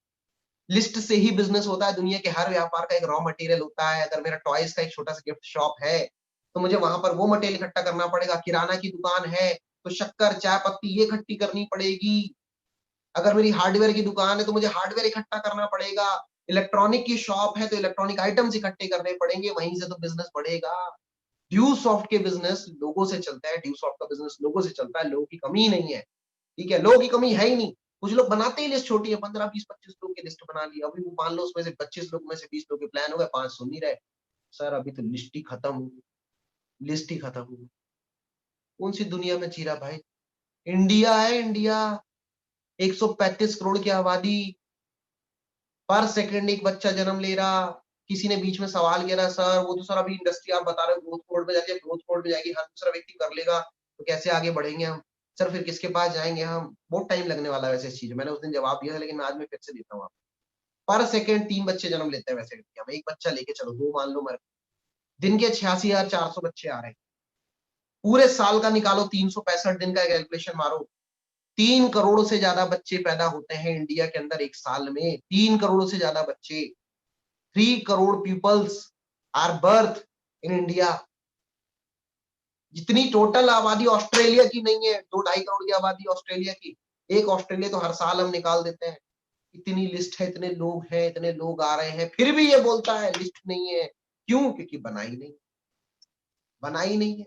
लिस्ट से ही बिजनेस होता है। दुनिया के हर व्यापार का एक रॉ मटेरियल होता है। अगर मेरा टॉयज का एक छोटा सा गिफ्ट शॉप है तो मुझे वहां पर वो मटेरियल इकट्ठा करना पड़ेगा। किराना की दुकान है तो शक्कर, चाय पत्ती ये इकट्ठी करनी पड़ेगी। अगर मेरी हार्डवेयर की दुकान है तो मुझे हार्डवेयर इकट्ठा करना पड़ेगा। इलेक्ट्रॉनिक की शॉप है तो इलेक्ट्रॉनिक आइटम्स इकट्ठे करने पड़ेंगे, वहीं से तो बिजनेस बढ़ेगा। ड्यू सॉफ्ट के बिजनेस लोगों से चलता है। ड्यू सॉफ्ट का बिजनेस लोगों से चलता है। लोगों की कमी नहीं है, ठीक है, लोगों की कमी है ही नहीं। कुछ लोग बनाते ही लिस्ट छोटी है, 15 20 25 लोग की लिस्ट बना ली। अभी वो मान लो उसमें से 25 लोग में से 20 लोग के प्लान हो गए, 5 सुन नहीं रहे। सर अभी तो लिस्ट ही खत्म हुई, लिस्ट ही खत्म हुई। कौन सी दुनिया में जी रहा भाई? इंडिया है इंडिया, 135 करोड़ की आबादी, पर सेकंड एक बच्चा जन्म ले रहा। किसी ने बीच में सवाल किया सर वो तो सर अभी इंडस्ट्री आप बता रहे हो ग्रोथ मोड में जाती है, ग्रोथ मोड में जाएगी, हर दूसरा व्यक्ति कर लेगा तो कैसे आगे बढ़ेंगे हम? सर फिर किसके पास जाएंगे हम? बहुत टाइम लगने वाला है वैसे इस चीज। मैंने उस दिन जवाब दिया था लेकिन मैं आज मैं फिर से देता हूँ आपको। पर सेकंड 3 बच्चे जन्म लेते हैं वैसे व्यक्ति, हम एक बच्चा लेके चलो, 2 मान लो मर, दिन के 86,400 बच्चे आ रहे हैं। पूरे साल का निकालो, 365 दिन का कैलकुलेशन मारो, 3 करोड़ से ज्यादा बच्चे पैदा होते हैं इंडिया के अंदर एक साल में। 3 करोड़ से ज्यादा बच्चे, 3 crore peoples are birth in India. जितनी टोटल आबादी ऑस्ट्रेलिया की नहीं है, 2-2.5 करोड़ की आबादी ऑस्ट्रेलिया की। एक ऑस्ट्रेलिया तो हर साल हम निकाल देते हैं। इतनी लिस्ट है, इतने लोग हैं, इतने लोग आ रहे हैं, फिर भी ये बोलता है लिस्ट नहीं है। क्यों? क्योंकि बनाई नहीं, बनाई नहीं है।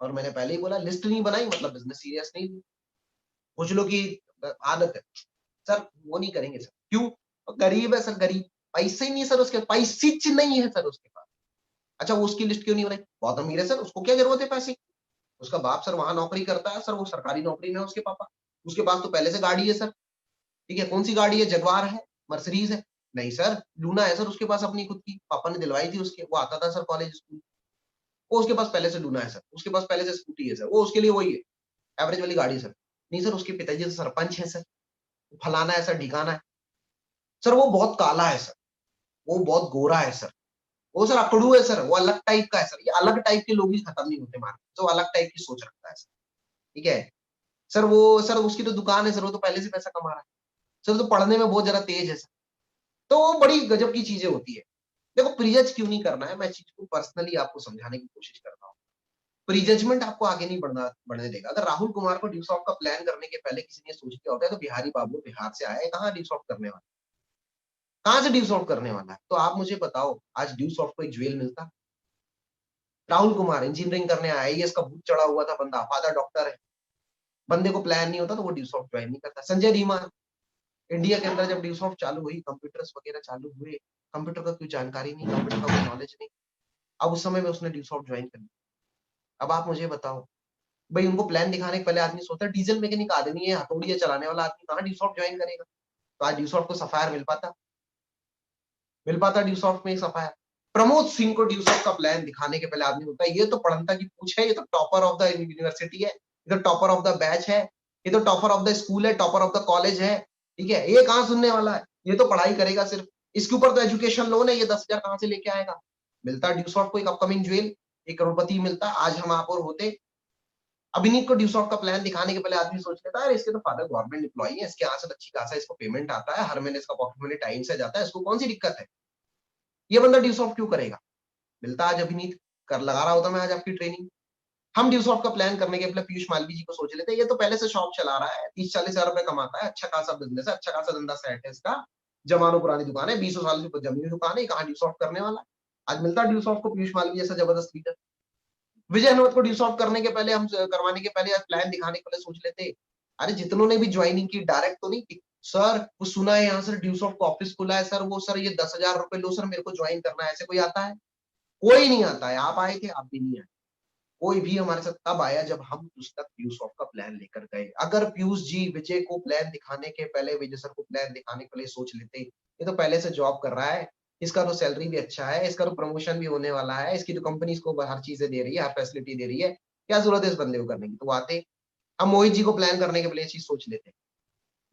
और मैंने पहले ही बोला लिस्ट नहीं बनाई मतलब बिजनेस सीरियस नहीं। कुछ लोग की आदत है सर वो नहीं करेंगे सर, क्यों? गरीब है सर, गरीब, पैसे ही नहीं है सर उसके, पैसे नहीं है सर उसके पास। अच्छा वो उसकी लिस्ट क्यों नहीं बनाई? बहुत अमीर है सर, उसको क्या जरूरत है पैसे की? उसका बाप सर वहां नौकरी करता है सर, वो सरकारी नौकरी में है उसके पापा। उसके पास तो पहले से गाड़ी है सर, ठीक है, कौन सी गाड़ी है? जगवार है, मर्सिडीज है? नहीं सर, लूना है सर उसके पास अपनी खुद की, पापा ने दिलवाई थी उसके, वो आता था सर कॉलेज स्कूल। वो उसके पास पहले से लूना है सर, उसके पास पहले से स्कूटी है सर, वो उसके लिए वही है एवरेज वाली गाड़ी सर। नहीं सर उसके पिताजी तो सरपंच है सर, फलाना है सर, ढिकाना है सर, वो बहुत काला है सर, वो बहुत गोरा है सर, वो सर अकड़ू है सर, वो अलग टाइप का है सर। ये अलग टाइप के लोग ही खत्म नहीं होते मार्केट, जो अलग टाइप की सोच रखता है सर, ठीक है सर। वो सर उसकी तो दुकान है सर, वो तो पहले से पैसा कमा रहा है सर, तो पढ़ने में बहुत ज्यादा तेज है सर। तो वो बड़ी गजब की चीजें होती है। देखो प्रीजज क्यों नहीं करना है, मैं चीज को पर्सनली आपको समझाने की कोशिश करता हूँ। प्रीजजमेंट आपको आगे नहीं बढ़ने देगा। अगर राहुल कुमार को ड्यूसॉफ्ट का प्लान करने के पहले किसी ने सोच लिया होता है तो बिहारी बाबू बिहार से आया है, कहाँ ड्यूसॉफ्ट करने वाला, कहाँ से ड्यूसॉफ्ट करने वाला है? तो आप मुझे बताओ आज ड्यूसॉफ्ट को एक ज्वेल मिलता? राहुल कुमार इंजीनियरिंग करने आया, आईएएस का भूत चढ़ा हुआ था बंदा, फादर डॉक्टर है, बंदे को प्लान नहीं होता तो वो ड्यूसॉफ्ट ज्वाइन नहीं करता। संजय धीमान, इंडिया के अंदर जब ड्यूसॉफ्ट चालू हुई, कंप्यूटर्स वगैरह चालू हुए, कंप्यूटर का कोई जानकारी नहीं, कंप्यूटर का कोई नॉलेज नहीं, अब उस समय में उसने ड्यूसॉफ्ट ज्वाइन कर लिया। अब आप मुझे बताओ भाई, उनको प्लान दिखाने के पहले आदमी सोचता है डीजल मैकेनिक आदमी है, हथौड़ी चलाने वाला आदमी कहाँ ड्यूसॉफ्ट ज्वाइन करेगा? तो आज ड्यूसॉफ्ट को सफायर मिल पाता ड्यूसॉफ्ट में सफायर। प्रमोद सिंह को ड्यूसॉफ्ट का प्लान दिखाने के पहले आदमी होता है ये तो पढ़ंता की पूछ है, ये तो टॉपर ऑफ द यूनिवर्सिटी है, ये तो टॉपर ऑफ द बैच है, ये तो टॉपर ऑफ द स्कूल है, टॉपर ऑफ द कॉलेज है, ठीक है, ये कहाँ सुनने वाला है? ये तो पढ़ाई करेगा सिर्फ, इसके ऊपर तो एजुकेशन लोन है, ये 10,000 कहाँ से लेके आएगा? मिलता ड्यूसॉफ्ट को एक अपकमिंग ज्वेल, एक करोड़पति मिलता, आज हम आप और होते। अभिनीत को ड्यूसॉफ्ट का प्लान दिखाने के पहले आदमी सोच लेता है इसके तो फादर गवर्नमेंट एम्प्लॉई है, इसके यहाँ से अच्छी खासा इसको पेमेंट आता है, हर महीने इसका पॉकेट मनी टाइम से जाता है, इसको कौन सी दिक्कत है? ये बंदा ड्यूसॉफ्ट क्यों करेगा? मिलता आज अभिनीत, कर लगा रहा होता मैं आज आपकी ट्रेनिंग। हम ड्यूसॉफ्ट का प्लान करने के पहले पीयूष मालवी जी को सोच लेते हैं ये तो पहले से शॉप चला रहा है, 30-40 हजार रुपए कमाता है, अच्छा खासा बिजनेस है, अच्छा खासा धंधा सेट है इसका, जमानो पुरानी दुकान है, 20 साल से जमीन दुकान है, कहाँ ड्यूसॉफ्ट करने वाला है? आज मिलता ड्यूसॉफ्ट को पीयूष मालवी जैसा जबरदस्त लीडर। विजय हनुमत को ड्यूसॉफ्ट करने के पहले, हम करवाने के पहले प्लान दिखाने के पहले सोच लेते अरे जितनों ने भी ज्वाइनिंग की डायरेक्ट तो नहीं की सर, वो सुना है यहाँ सर ड्यूसॉफ्ट का ऑफिस खुला है सर, वो सर ये 10,000 रुपए लो सर मेरे को ज्वाइन करना है, ऐसे कोई आता है? कोई नहीं आता है। आप आए थे, आप भी नहीं आए, कोई भी हमारे साथ तब आया जब हम उस तक ड्यूसॉफ्ट का प्लान लेकर गए। अगर पीयूष जी विजय को प्लान दिखाने के पहले, विजय सर को प्लान दिखाने के पहले सोच लेते ये तो पहले से जॉब कर रहा है, इसका तो सैलरी भी अच्छा है, इसका तो प्रमोशन भी होने वाला है, इसकी तो कंपनी इसको हर चीजें दे रही है, हर फैसिलिटी दे रही है, क्या जरूरत है इस बंदे को करने की? तो आते हम मोहित जी को प्लान करने के पहले ये चीज सोच लेते,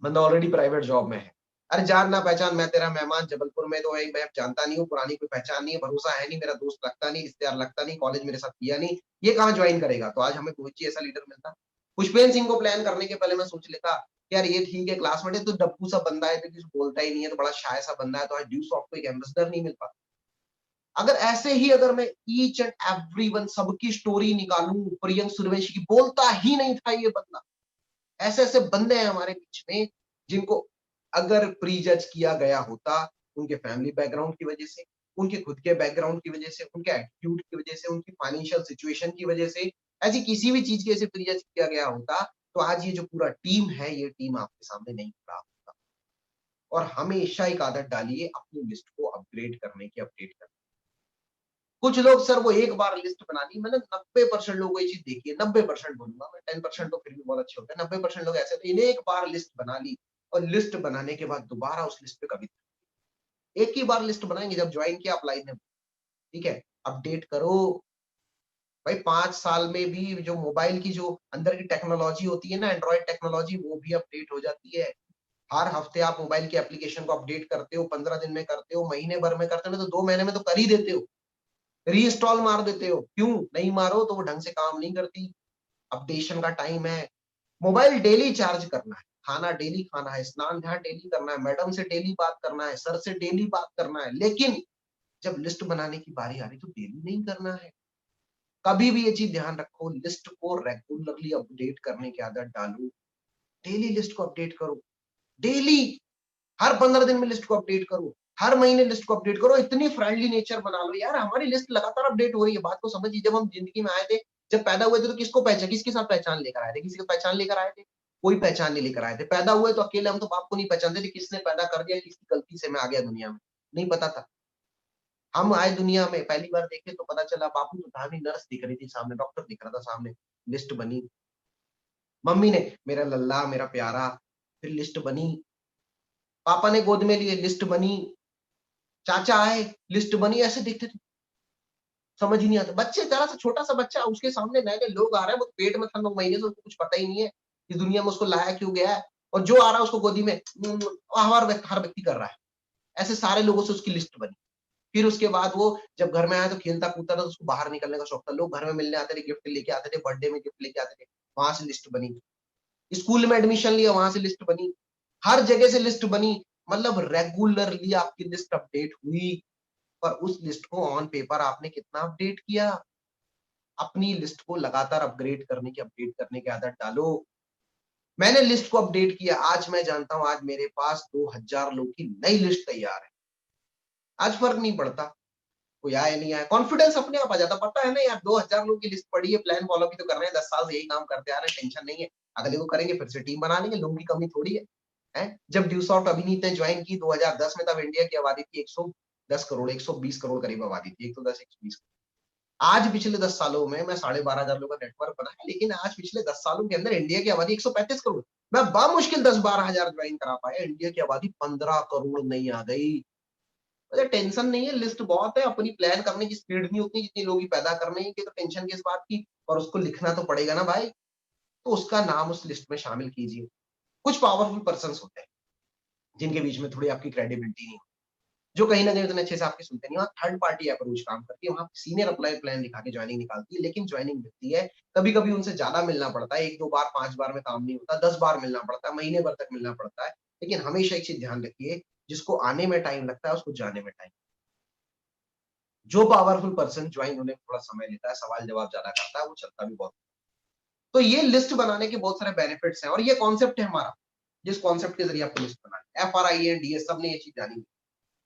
बंदा ऑलरेडी प्राइवेट जॉब में है, अरे जान ना पहचान, मैं तेरा मेहमान, जबलपुर में तो भाई मैं जानता नहीं हूँ, पुरानी कोई पहचान नहीं है, भरोसा है नहीं, मेरा दोस्त लगता नहीं, रिश्तेदार लगता नहीं, कॉलेज मेरे साथ किया नहीं, ये कहाँ ज्वाइन करेगा? तो आज हमें कोई ऐसा लीडर मिलता। पुष्पेंद्र सिंह को प्लान करने के पहले मैं सोच लेता कि यार ये ठीक है, क्लासमेट है तो डप्पू सा बंदा है, तो कुछ बोलता ही नहीं है, तो बड़ा शाय सा बंदा है, तो आज ड्यू सॉफ्ट को एक एम्बेसडर नहीं मिल पाता। अगर ऐसे ही अगर मैं ईच एंड एवरीवन सबकी स्टोरी निकालूं, प्रियंक सूर्यवंशी की, बोलता ही नहीं था ये बंदा। ऐसे ऐसे बंदे हैं हमारे बीच में जिनको अगर प्रीजज किया गया होता, उनके फैमिली बैकग्राउंड की वजह से, उनके खुद के बैकग्राउंड की वजह से, उनके एटीट्यूड की वजह से, उनकी फाइनेंशियल सिचुएशन की वजह से, ऐसी किसी भी चीज के ऐसे प्रीजज किया गया होता, तो आज ये जो पूरा टीम है, ये टीम आपके सामने नहीं खड़ा होता। और हमेशा एक आदत डालिए अपनी लिस्ट को अपग्रेड करने की, अपडेट करने। कुछ लोग सर वो एक बार लिस्ट बना ली, मैंने 90% लोगों को ये चीज देखी है, 90% बोलूंगा मैं, 10% तो फिर भी बहुत अच्छे होते हैं, 90% लोग ऐसे थे, इन्हें एक बार लिस्ट बना ली और लिस्ट बनाने के बाद दोबारा उस लिस्ट पे कभी, एक ही बार लिस्ट बनाएंगे, जब ज्वाइन किया अप्लाई ने, ठीक है, अपडेट करो भाई। 5 साल में भी जो मोबाइल की जो अंदर की टेक्नोलॉजी होती है ना, एंड्रॉइड टेक्नोलॉजी, वो भी अपडेट हो जाती है। हर हफ्ते आप मोबाइल की एप्लीकेशन को अपडेट करते हो, 15 दिन में करते हो, महीने भर में करते हो, तो 2 महीने में तो कर ही देते हो, रीइंस्टॉल मार देते हो। क्यों नहीं मारो? तो वो ढंग से काम नहीं करती, अपडेशन का टाइम है। मोबाइल डेली चार्ज करना है, खाना डेली खाना है, स्नान ध्यान डेली करना है, मैडम से डेली बात करना है, सर से डेली बात करना है, लेकिन जब लिस्ट बनाने की बारी आ रही तो डेली नहीं करना है। कभी भी ये चीज ध्यान रखो, लिस्ट को रेगुलरली अपडेट करने की आदत डालो। डेली लिस्ट को अपडेट करो, डेली, हर 15 दिन में लिस्ट को अपडेट करो, हर महीने लिस्ट को अपडेट करो। इतनी फ्रेंडली नेचर बना लो यार, हमारी लिस्ट लगातार अपडेट हो रही है। बात को समझिए, जब हम जिंदगी में आए थे, जब पैदा हुए थे, तो किसको पहचान, किसके साथ पहचान लेकर आए थे? किसी को पहचान लेकर आए थे? कोई पहचान नहीं लेकर आए थे। पैदा हुए तो अकेले, हम तो बाप को नहीं पहचानते थे, किसने पैदा कर दिया, किसकी गलती से मैं आ गया दुनिया में, नहीं पता था। हम आए दुनिया में, पहली बार देखे तो पता चला, बापू तो था नहीं, नर्स दिख रही थी सामने, डॉक्टर दिख रहा था सामने, लिस्ट बनी। मम्मी ने मेरा लल्ला, मेरा प्यारा, फिर लिस्ट बनी। पापा ने गोद में लिए, लिस्ट बनी। चाचा आए, लिस्ट बनी। ऐसे देखते थे, समझ ही नहीं आता। बच्चे, जरा सा छोटा सा बच्चा, उसके सामने नए नए लोग आ रहे हैं, वो पेट में था 9 महीने से, उसको कुछ पता ही नहीं है इस दुनिया में उसको लाया क्यों गया है, और जो आ रहा है उसको गोदी में हर व्यक्ति कर रहा है। ऐसे सारे लोगों से उसकी लिस्ट बनी। फिर उसके बाद वो जब घर में आया तो खेलता कूदता था, तो उसको बाहर निकलने का शौक था। लोग घर में मिलने आते थे, गिफ्ट लेके आते थे, बर्थडे में गिफ्ट लेके आते थे, वहां से लिस्ट बनी। स्कूल में एडमिशन लिया, वहां से लिस्ट बनी। हर जगह से लिस्ट बनी। मतलब रेगुलरली आपकी लिस्ट अपडेट हुई। पर उस लिस्ट को ऑन पेपर आपने कितना अपडेट किया? अपनी लिस्ट को लगातार अपडेट करने की आदत डालो। मैंने लिस्ट को अपडेट किया, आज मैं जानता हूं, आज मेरे पास 2000 लोग की नई लिस्ट तैयार है। आज फर्क नहीं पड़ता कोई आए नहीं आए, कॉन्फिडेंस अपने आप आ जाता। पता है ना यार, 2000 लोगों की लिस्ट पड़ी है, प्लान फॉलो भी तो कर रहे हैं, 10 साल से यही काम करते आ रहे हैं, टेंशन नहीं है, अगले को करेंगे, फिर से टीम बना लेंगे, लोगों की कमी थोड़ी है। जब ड्यूसॉफ्ट अभिनीत ने ज्वाइन की 2010 में, तब इंडिया की आबादी थी 110 करोड़, 120 करोड़ करीब आबादी थी, 110 120। आज पिछले 10 सालों में मैं 12,500 लोगों का नेटवर्क बना है, लेकिन आज पिछले 10 सालों के अंदर इंडिया की आबादी 135 करोड़, मैं बामुश्किल 10-12 हजार ज्वाइन करा पाया, इंडिया की आबादी 15 करोड़ नहीं आ गई। मुझे टेंशन नहीं है, लिस्ट बहुत है, अपनी प्लान करने की स्पीड नहीं उतनी जितनी लोग पैदा करने की, तो टेंशन किस बात की? और उसको लिखना तो पड़ेगा ना भाई, तो उसका नाम उस लिस्ट में शामिल कीजिए। कुछ पावरफुल पर्संस होते हैं जिनके बीच में थोड़ी आपकी क्रेडिबिलिटी नहीं, जो कहीं ना कहीं उतने अच्छे से आपके सुनते नहीं। वहाँ थर्ड पार्टी अप्रोच काम करती है, वहाँ सीनियर अप्लाई प्लान दिखा के ज्वाइनिंग निकालती है, लेकिन ज्वाइनिंग मिलती है। कभी कभी उनसे ज्यादा मिलना पड़ता है, 1-2 बार 5 बार में काम नहीं होता, 10 बार मिलना पड़ता है, महीने भर तक मिलना पड़ता है। लेकिन हमेशा एक चीज ध्यान रखिए, जिसको आने में टाइम लगता है उसको जाने में टाइम। जो पावरफुल पर्सन ज्वाइन होने में थोड़ा समय लेता है, सवाल जवाब ज्यादा करता है, वो चलता भी बहुत। तो ये लिस्ट बनाने के बहुत सारे बेनिफिट्स हैं, और ये कॉन्सेप्ट है हमारा, जिस कॉन्सेप्ट के जरिए आपको लिस्ट बनानी, FRINDS सबने ये चीज जानी।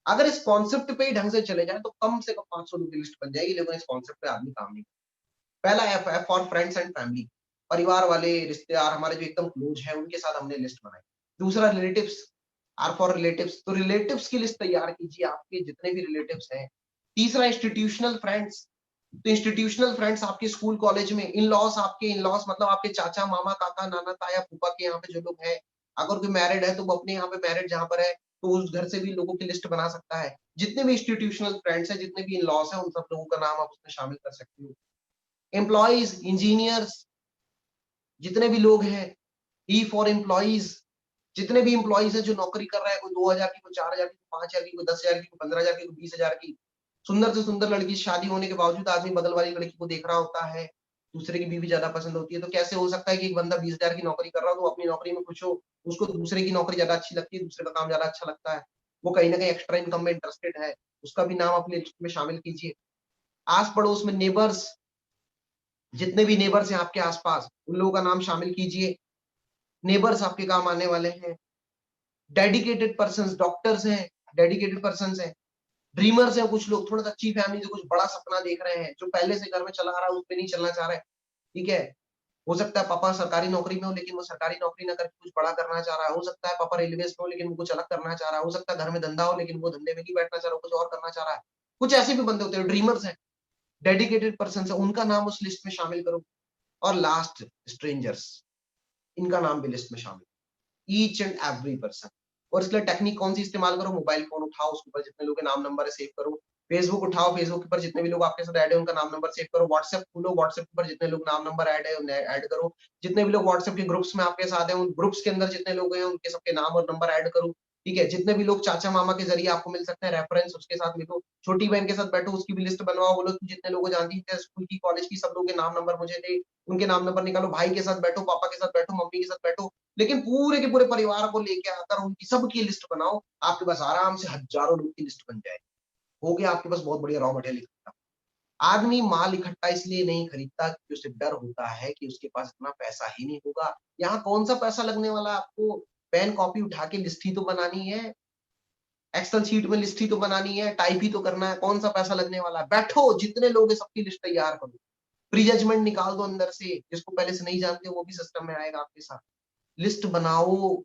अगर इस कॉन्सेप्ट पे ही ढंग से चले जाए तो कम से कम 500 लोगों की लिस्ट बन जाएगी, लेकिन इस कॉन्सेप्ट पे आदमी काम नहीं। पहला F for friends and family, परिवार वाले, रिश्तेदार हमारे जो एकदम क्लोज है, उनके साथ हमने लिस्ट बनाई। दूसरा रिलेटिव्स, R फॉर रिलेटिव्स, तो रिलेटिव्स की लिस्ट तैयार कीजिए, आपके जितने भी रिलेटिव्स हैं। तीसरा इंस्टीट्यूशनल फ्रेंड्स, तो इंस्टीट्यूशनल फ्रेंड्स आपके स्कूल कॉलेज में। इन लॉस, आपके इन लॉस मतलब आपके चाचा मामा काका नाना ताया फूफा के यहाँ पे जो लोग हैं। अगर कोई मैरिड है तो वो अपने यहाँ पे मैरिड जहाँ पर है, तो उस घर से भी लोगों की लिस्ट बना सकता है। जितने भी इंस्टीट्यूशनल फ्रेंड्स हैं, जितने भी इन लॉस हैं, उन सब लोगों का नाम आप उसमें शामिल कर सकते हो। एम्प्लॉइज, इंजीनियर्स, जितने भी लोग हैं, E फॉर एम्प्लॉइज, जितने भी इंप्लॉइज हैं जो नौकरी कर रहे हैं, कोई 2,000 की, कोई 4,000 की, 5,000 की, कोई 10,000 की, कोई 15,000 की, कोई 20,000 की, सुंदर से सुंदर लड़की, शादी होने के बावजूद आदमी बगल वाली लड़की को देख रहा होता है, दूसरे की बीवी ज्यादा पसंद होती है। तो कैसे हो सकता है कि एक बंदा 20,000 की नौकरी कर रहा हो तो अपनी नौकरी में खुश हो, उसको दूसरे की नौकरी ज्यादा अच्छी लगती है, दूसरे का काम ज्यादा अच्छा लगता है, वो कहीं ना कहीं एक्स्ट्रा इनकम में इंटरेस्टेड है, उसका भी नाम अपनी लिस्ट में शामिल कीजिए। आस पड़ोस में नेबर्स, जितने भी नेबर्स हैं आपके आसपास, उन लोगों का नाम शामिल कीजिए। नेबर्स आपके काम आने वाले हैं। डेडिकेटेड पर्सन, डॉक्टर्स हैं, डेडिकेटेड पर्सन हैं। ड्रीमर्स हैं कुछ लोग, थोड़ा सा अच्छी फैमिली से कुछ बड़ा सपना देख रहे हैं, जो पहले से घर में चला आ रहा है उस पर नहीं चलना चाह रहे हैं, ठीक है। हो सकता है पापा सरकारी नौकरी में हो लेकिन वो सरकारी नौकरी ना करके कुछ बड़ा करना चाह रहा है, हो सकता है पापा रेलवे में हो लेकिन वो कुछ अलग करना चाह रहा है, हो सकता है घर में धंधा हो लेकिन वो धंधे में नहीं बैठना चाह रहा, कुछ और करना चाह रहा है। कुछ ऐसे भी बंदे होते हैं, ड्रीमर्स हैं, डेडिकेटेड पर्सन है, उनका नाम उस लिस्ट में शामिल करो। और लास्ट, स्ट्रेंजर्स, इनका नाम भी लिस्ट में शामिल, ईच एंड एवरी पर्सन। और इसके लिए टेक्निक कौन सी इस्तेमाल करो? मोबाइल फोन उठाओ, उसके ऊपर जितने लोग के नाम नंबर है सेव करो। फेसबुक उठाओ, फेसबुक के ऊपर जितने भी लोग आपके साथ ऐड है उनका नाम नंबर सेव करो। व्हाट्सएप खोलो, व्हाट्सएप के ऊपर जितने लोग नाम नंबर ऐड है उन्हें ऐड करो। जितने भी लोग व्हाट्सएप के ग्रुप्स में आपके साथ हैं, उन ग्रुप्स के अंदर जितने लोग हैं उनके सबके नाम और नंबर ऐड करो, ठीक है। जितने भी लोग चाचा मामा के जरिए आपको मिल सकते हैं, रेफरेंस उसके साथ लिखो। छोटी बहन के साथ बैठो, उसकी भी लिस्ट बनवाओ, बोलो तू जितने लोगों को जानती है स्कूल की, कॉलेज की, सब लोगों के नाम नंबर मुझे दे, उनके नाम नंबर निकालो। भाई के साथ बैठो, पापा के साथ बैठो, मम्मी के साथ बैठो, लेकिन पूरे के पूरे परिवार को लेके आकर उनकी सबकी लिस्ट बनाओ। आपके पास आराम से हजारों लोग की लिस्ट बन जाए, हो गया आपके पास बहुत बढ़िया रॉ मटेरियल इकट्ठा। आदमी माल इकट्ठा इसलिए नहीं खरीदता क्योंकि उसे डर होता है कि उसके पास इतना पैसा ही नहीं होगा। यहाँ कौन सा पैसा लगने वाला है आपको? पेन कॉपी उठा के लिस्ट ही तो बनानी है, एक्सेल शीट में लिस्ट ही तो बनानी है, टाइप ही तो करना है, कौन सा पैसा लगने वाला है? बैठो, जितने लोग हैं सबकी लिस्ट तैयार करो, प्री जजमेंट निकाल दो अंदर से, जिसको पहले से नहीं जानते वो भी सिस्टम में आएगा आपके साथ। लिस्ट बनाओ,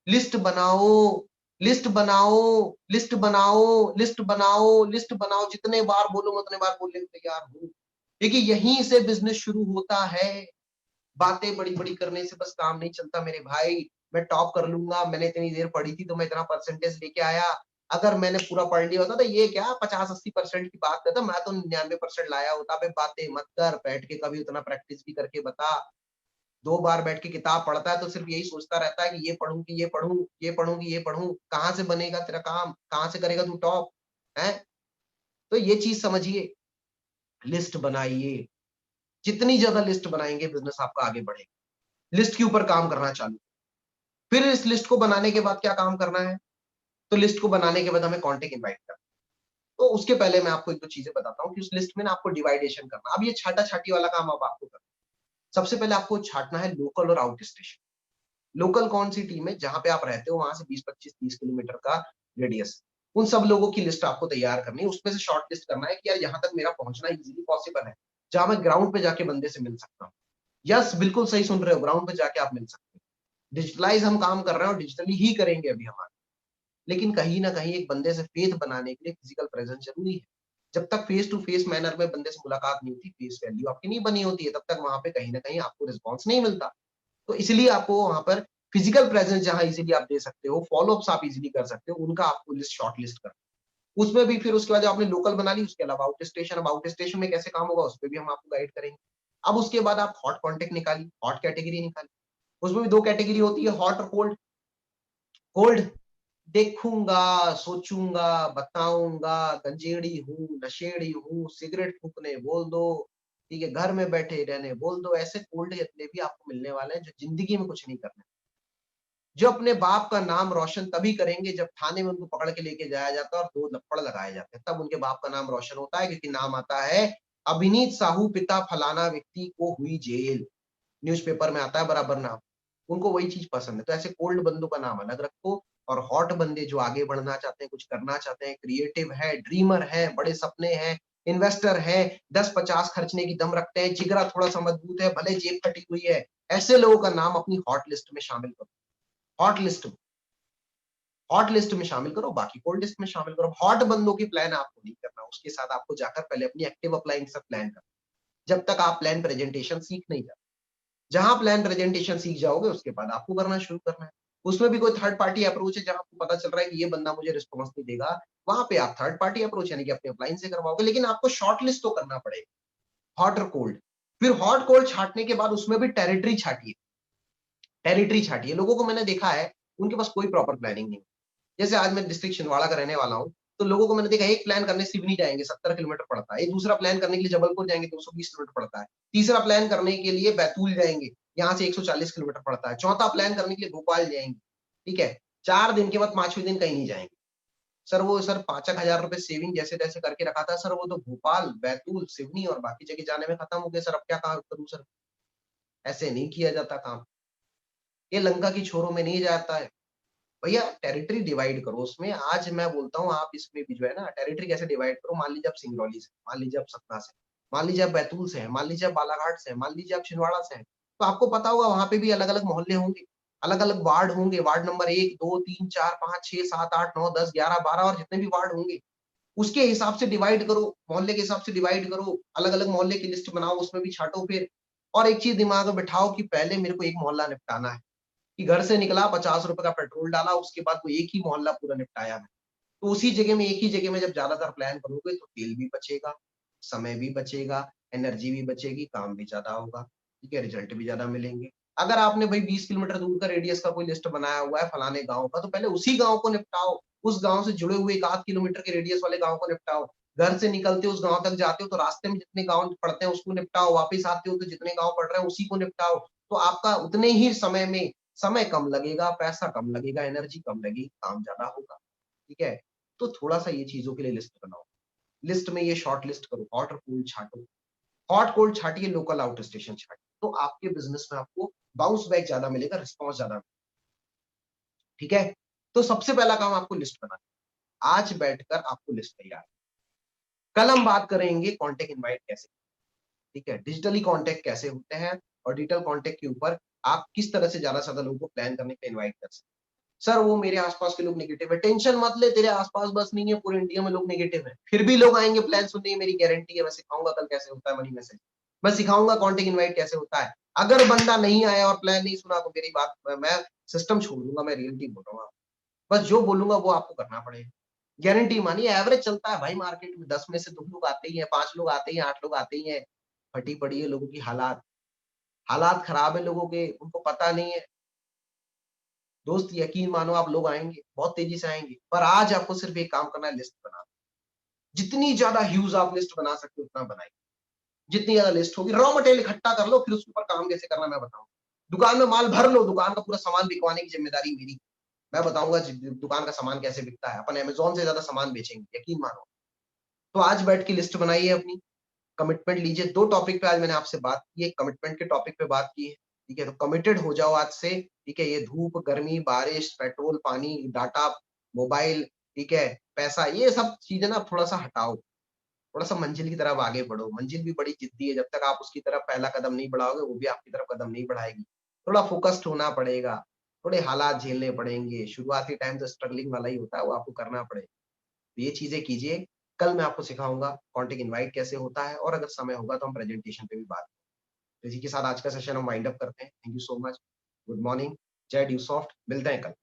लिस्ट बनाओ, लिस्ट बनाओ, लिस्ट बनाओ, लिस्ट बनाओ, लिस्ट बनाओ। जितने बार बोलो मैं उतने बार बोलने को तैयार हूँ। देखिए यहीं से बिजनेस शुरू होता है। बातें बड़ी बड़ी करने से बस काम नहीं चलता मेरे भाई। मैं टॉप कर लूंगा, मैंने इतनी देर पढ़ी थी तो मैं इतना परसेंटेज लेके आया। अगर मैंने पूरा पढ़ लिया होता तो ये क्या 50-80% की बात करता, मैं तो 99% लाया होता। बे बातें मत कर, बैठ के कभी उतना प्रैक्टिस भी करके बता। 2 बार बैठ के किताब पढ़ता है तो सिर्फ यही सोचता रहता है कि ये पढ़ूं कि ये पढ़ूं, ये पढ़ूं कि ये पढ़ूं। कहाँ से बनेगा तेरा काम? कहाँ से करेगा तू टॉप? है तो ये चीज समझिए, लिस्ट बनाइए। जितनी ज्यादा लिस्ट बनाएंगे बिजनेस आपका आगे बढ़ेगा। लिस्ट के ऊपर काम करना चालू। फिर इस लिस्ट को बनाने के बाद क्या काम करना है? तो लिस्ट को बनाने के बाद हमें कॉन्टेक्ट इनवाइट करना। तो उसके पहले मैं आपको एक दो चीजें बताता हूँ कि उस लिस्ट में ना आपको डिवाइडेशन करना। अब ये छाटा छाटी वाला काम अब आपको करना। सबसे पहले आपको छाटना है लोकल और आउट स्टेशन। लोकल कौन सी टीम है? जहां पे आप रहते हो वहां से 20-25-30 किलोमीटर का रेडियस, उन सब लोगों की लिस्ट आपको तैयार करनी है। उसमें से शॉर्ट लिस्ट करना है कि यार यहाँ तक मेरा पहुंचना इजीली पॉसिबल है, जहां मैं ग्राउंड पे जाके बंदे से मिल सकता हूँ। यस, बिल्कुल सही सुन रहे हो, ग्राउंड पे जाके आप मिल सकते हो। डिजिटलाइज हम काम कर रहे हैं और डिजिटली ही करेंगे अभी हमारे, लेकिन कहीं ना कहीं एक बंदे से फेथ बनाने के लिए फिजिकल प्रेजेंस जरूरी है। जब तक फेस टू फेस मैनर में बंदे से मुलाकात नहीं होती, फेस वैल्यू आपकी नहीं बनी होती है, तब तक वहां पे कहीं ना कहीं आपको रिस्पॉन्स नहीं मिलता। तो इसलिए आपको वहां पर फिजिकल प्रेजेंस जहां इजीली आप दे सकते हो, फॉलोअप्स आप इजीली कर सकते हो, उनका आपको लिस्ट शॉर्ट लिस्ट करना। उसमें भी फिर उसके बाद आपने लोकल बना ली, उसके अलावा आउट स्टेशन। अब आउट स्टेशन में कैसे काम होगा उस पर भी हम आपको गाइड करेंगे। अब उसके बाद आप हॉट कॉन्टेक्ट निकाली, हॉट कैटेगरी निकाली। उसमें भी 2 कैटेगरी होती है, हॉट और कोल्ड। कोल्ड, देखूंगा, सोचूंगा, बताऊंगा, गंजेड़ी हूँ, नशेड़ी हूँ, सिगरेट फूकने बोल दो, ठीक है, घर में बैठे रहने बोल दो। ऐसे कोल्ड जितने भी आपको मिलने वाले हैं जो जिंदगी में कुछ नहीं करने, जो अपने बाप का नाम रोशन तभी करेंगे जब थाने में उनको पकड़ के लेके जाया जाता है और 2 लप्पड़ लगाए जाते हैं, तब उनके बाप का नाम रोशन होता है। क्योंकि नाम आता है अभिनीत साहू पिता फलाना व्यक्ति को हुई जेल, न्यूज़पेपर में आता है बराबर नाम। उनको वही चीज पसंद है। तो ऐसे कोल्ड बंदों का नाम अलग रखो। और हॉट बंदे जो आगे बढ़ना चाहते हैं, कुछ करना चाहते हैं, क्रिएटिव है, ड्रीमर है, बड़े सपने हैं, इन्वेस्टर है, 10-50 खर्चने की दम रखते हैं, जिगरा थोड़ा सा मजबूत है, भले जेब फटी हुई है, ऐसे लोगों का नाम अपनी हॉट लिस्ट में शामिल करो। हॉट लिस्ट में शामिल करो, बाकी कोल्ड लिस्ट में शामिल करो। हॉट बंदों की प्लान आपको नहीं करना, उसके साथ आपको जाकर पहले अपनी एक्टिव अपलाइन के साथ प्लान करना, जब तक आप प्लान प्रेजेंटेशन सीख नहीं जाते। जहां प्लान प्रेजेंटेशन सीख जाओगे उसके बाद आपको करना शुरू करना है। उसमें भी कोई थर्ड पार्टी अप्रोच है जहां आपको पता चल रहा है कि ये बंदा मुझे रिस्पॉन्स नहीं देगा, वहां पे आप थर्ड पार्टी अप्रोच यानी कि अपने अपलाइन से करवाओगे, लेकिन आपको शॉर्ट लिस्ट तो करना पड़ेगा, हॉट और कोल्ड। फिर हॉट कोल्ड छाटने के बाद उसमें भी टेरिटरी छाटिए। लोगों को मैंने देखा है उनके पास कोई प्रॉपर प्लानिंग नहीं। जैसे आज मैं डिस्ट्रिक्ट छिंदवाड़ा का रहने वाला हूँ, तो लोगों को मैंने देखा एक प्लान करने सिवनी जाएंगे 70 किलोमीटर पड़ता है, एक दूसरा प्लान करने के लिए जबलपुर जाएंगे 220 किलोमीटर पड़ता है, तीसरा प्लान करने के लिए बैतूल जाएंगे, यहाँ से 140 किलोमीटर पड़ता है, चौथा प्लान करने के लिए भोपाल जाएंगे। ठीक है, 4 दिन के बाद 5वें दिन कहीं नहीं जाएंगे। सर वो सर 5,000 रुपए सेविंग जैसे तैसे करके रखा था सर, वो तो भोपाल, बैतूल, सिवनी और बाकी जगह जाने में खत्म हो गया सर। अब क्या करूं सर, ऐसे नहीं किया जाता काम। ये लंका की छोरों में नहीं जाता है भैया। टेरिटरी डिवाइड करो उसमें। आज मैं बोलता हूँ आप इसमें भी जो है ना टेरिटरी कैसे डिवाइड करो। मान लीजिए आप सिंगरौली से, मान लीजिए आप सतना से, मान लीजिए आप बैतूल से है, मान लीजिए आप बालाघाट से है, मान लीजिए आप छिंदवाड़ा से है, तो आपको पता होगा वहां पे भी अलग अलग मोहल्ले होंगे, अलग अलग वार्ड होंगे। वार्ड नंबर 1, 2, 3, 4, 5, 6, 7, 8, 9, 10, 11, 12 और जितने भी वार्ड होंगे उसके हिसाब से डिवाइड करो, मोहल्ले के हिसाब से डिवाइड करो, अलग अलग मोहल्ले की लिस्ट बनाओ, उसमें भी छाटो फिर। और एक चीज दिमाग में बिठाओ कि पहले मेरे को एक मोहल्ला निपटाना है, कि घर से निकला 50 रुपए का पेट्रोल डाला, उसके बाद वो एक ही मोहल्ला पूरा निपटाया है। तो उसी जगह में, एक ही जगह में जब ज्यादातर प्लान करोगे तो तेल भी बचेगा, समय भी बचेगा, एनर्जी भी बचेगी, काम भी ज्यादा होगा, ठीक है, रिजल्ट भी ज्यादा मिलेंगे। अगर आपने भाई 20 किलोमीटर दूर का रेडियस का कोई लिस्ट बनाया हुआ है फलाने गांव का, तो पहले उसी गांव को निपटाओ, उस गांव से जुड़े हुए 1 आध किलोमीटर के रेडियस वाले गांव को निपटाओ। घर से निकलते हो उस गांव तक जाते हो तो रास्ते में जितने गांव पड़ते हैं उसको निपटाओ, वापिस आते हो तो जितने गांव पड़ रहे हैं उसी को निपटाओ। तो आपका उतने ही समय में, समय कम लगेगा, पैसा कम लगेगा, एनर्जी कम लगेगी, काम ज्यादा होगा। ठीक है, तो थोड़ा सा ये चीजों के लिए लिस्ट बनाओ। लिस्ट में ये शॉर्ट लिस्ट करो, हॉट और कोल्ड छाटो, हॉट कोल्ड छाटिए, लोकल आउट स्टेशन छाटिए, तो आपके बिजनेस में आपको बाउंस बैक ज्यादा मिलेगा, रिस्पॉन्स ज्यादा मिलेगा। ठीक है, तो सबसे पहला काम आपको लिस्ट बनाना है। आज बैठकर आपको लिस्ट तैयार है। कल हम बात करेंगे कॉन्टेक्ट इनवाइट कैसे, ठीक है, डिजिटली कॉन्टेक्ट कैसे होते हैं, और डिजिटल कॉन्टेक्ट के ऊपर आप किस तरह से ज्यादा से ज्यादा लोगों को प्लान करने पे इनवाइट कर सकते हैं। सर वो मेरे आसपास के लोग नेगेटिव है, टेंशन मत ले, तेरे आसपास बस नहीं है, पूरे इंडिया में लोग नेगेटिव है, फिर भी लोग आएंगे प्लान सुनने की, मेरी गारंटी है। मैं सिखाऊंगा कल कैसे होता है मनी मैसेज, मैं सिखाऊंगा कॉन्टेक्ट इनवाइट कैसे होता है। अगर बंदा नहीं आया और प्लान नहीं सुना तो मेरी बात, मैं सिस्टम छोड़ दूंगा, मैं रियलिटी बोल रहा हूँ। बस जो बोलूंगा वो आपको करना पड़ेगा, गारंटी मानिए। एवरेज चलता है भाई मार्केट में, 10 में से 2 लोग आते ही हैं, 5 लोग आते ही हैं, 8 लोग आते ही हैं। फटी पड़ी है लोगों की हालात, हालात खराब है लोगों के, उनको पता नहीं है। दोस्त यकीन मानो आप लोग आएंगे, बहुत तेजी से आएंगे, पर आज आपको सिर्फ एक काम करना है, लिस्ट बनाना। जितनी ज्यादा ह्यूज आप लिस्ट बना सकते हो उतना बनाइए। जितनी ज्यादा लिस्ट होगी, रॉ मटेरियल इकट्ठा कर लो, फिर उसके ऊपर काम कैसे करना मैं बताऊंगा। दुकान में माल भर लो, दुकान का पूरा सामान बिकवाने की जिम्मेदारी मेरी, मैं बताऊंगा दुकान का सामान कैसे बिकता है। अपन अमेज़न से ज्यादा सामान बेचेंगे, यकीन मानो। तो आज बैठ के लिस्ट बनाइए अपनी, कमिटमेंट लीजिए। 2 टॉपिक पे आज मैंने आपसे बात की है, कमिटमेंट के टॉपिक पे बात की है, ठीक है, तो कमिटेड हो जाओ आज से। ठीक है, ये धूप, गर्मी, बारिश, पेट्रोल, पानी, डाटा, मोबाइल, ठीक है, पैसा, ये सब चीजें ना थोड़ा सा हटाओ, थोड़ा सा मंजिल की तरफ आगे बढ़ो। मंजिल भी बड़ी जिद्दी है, जब तक आप उसकी तरफ पहला कदम नहीं बढ़ाओगे वो भी आपकी तरफ कदम नहीं बढ़ाएगी। थोड़ा फोकस्ड होना पड़ेगा, थोड़े हालात झेलने पड़ेंगे, शुरुआती टाइम तो स्ट्रगलिंग वाला ही होता है, वो आपको करना पड़ेगा। तो ये चीजें कीजिए। कल मैं आपको सिखाऊंगा कॉन्टेक्ट इनवाइट कैसे होता है, और अगर समय होगा तो हम प्रेजेंटेशन पे भी बात करेंगे। तो इसी के साथ आज का सेशन हम वाइंड अप करते हैं। Thank you so much, good morning, जय ड्यू सॉफ्ट, मिलते हैं कल।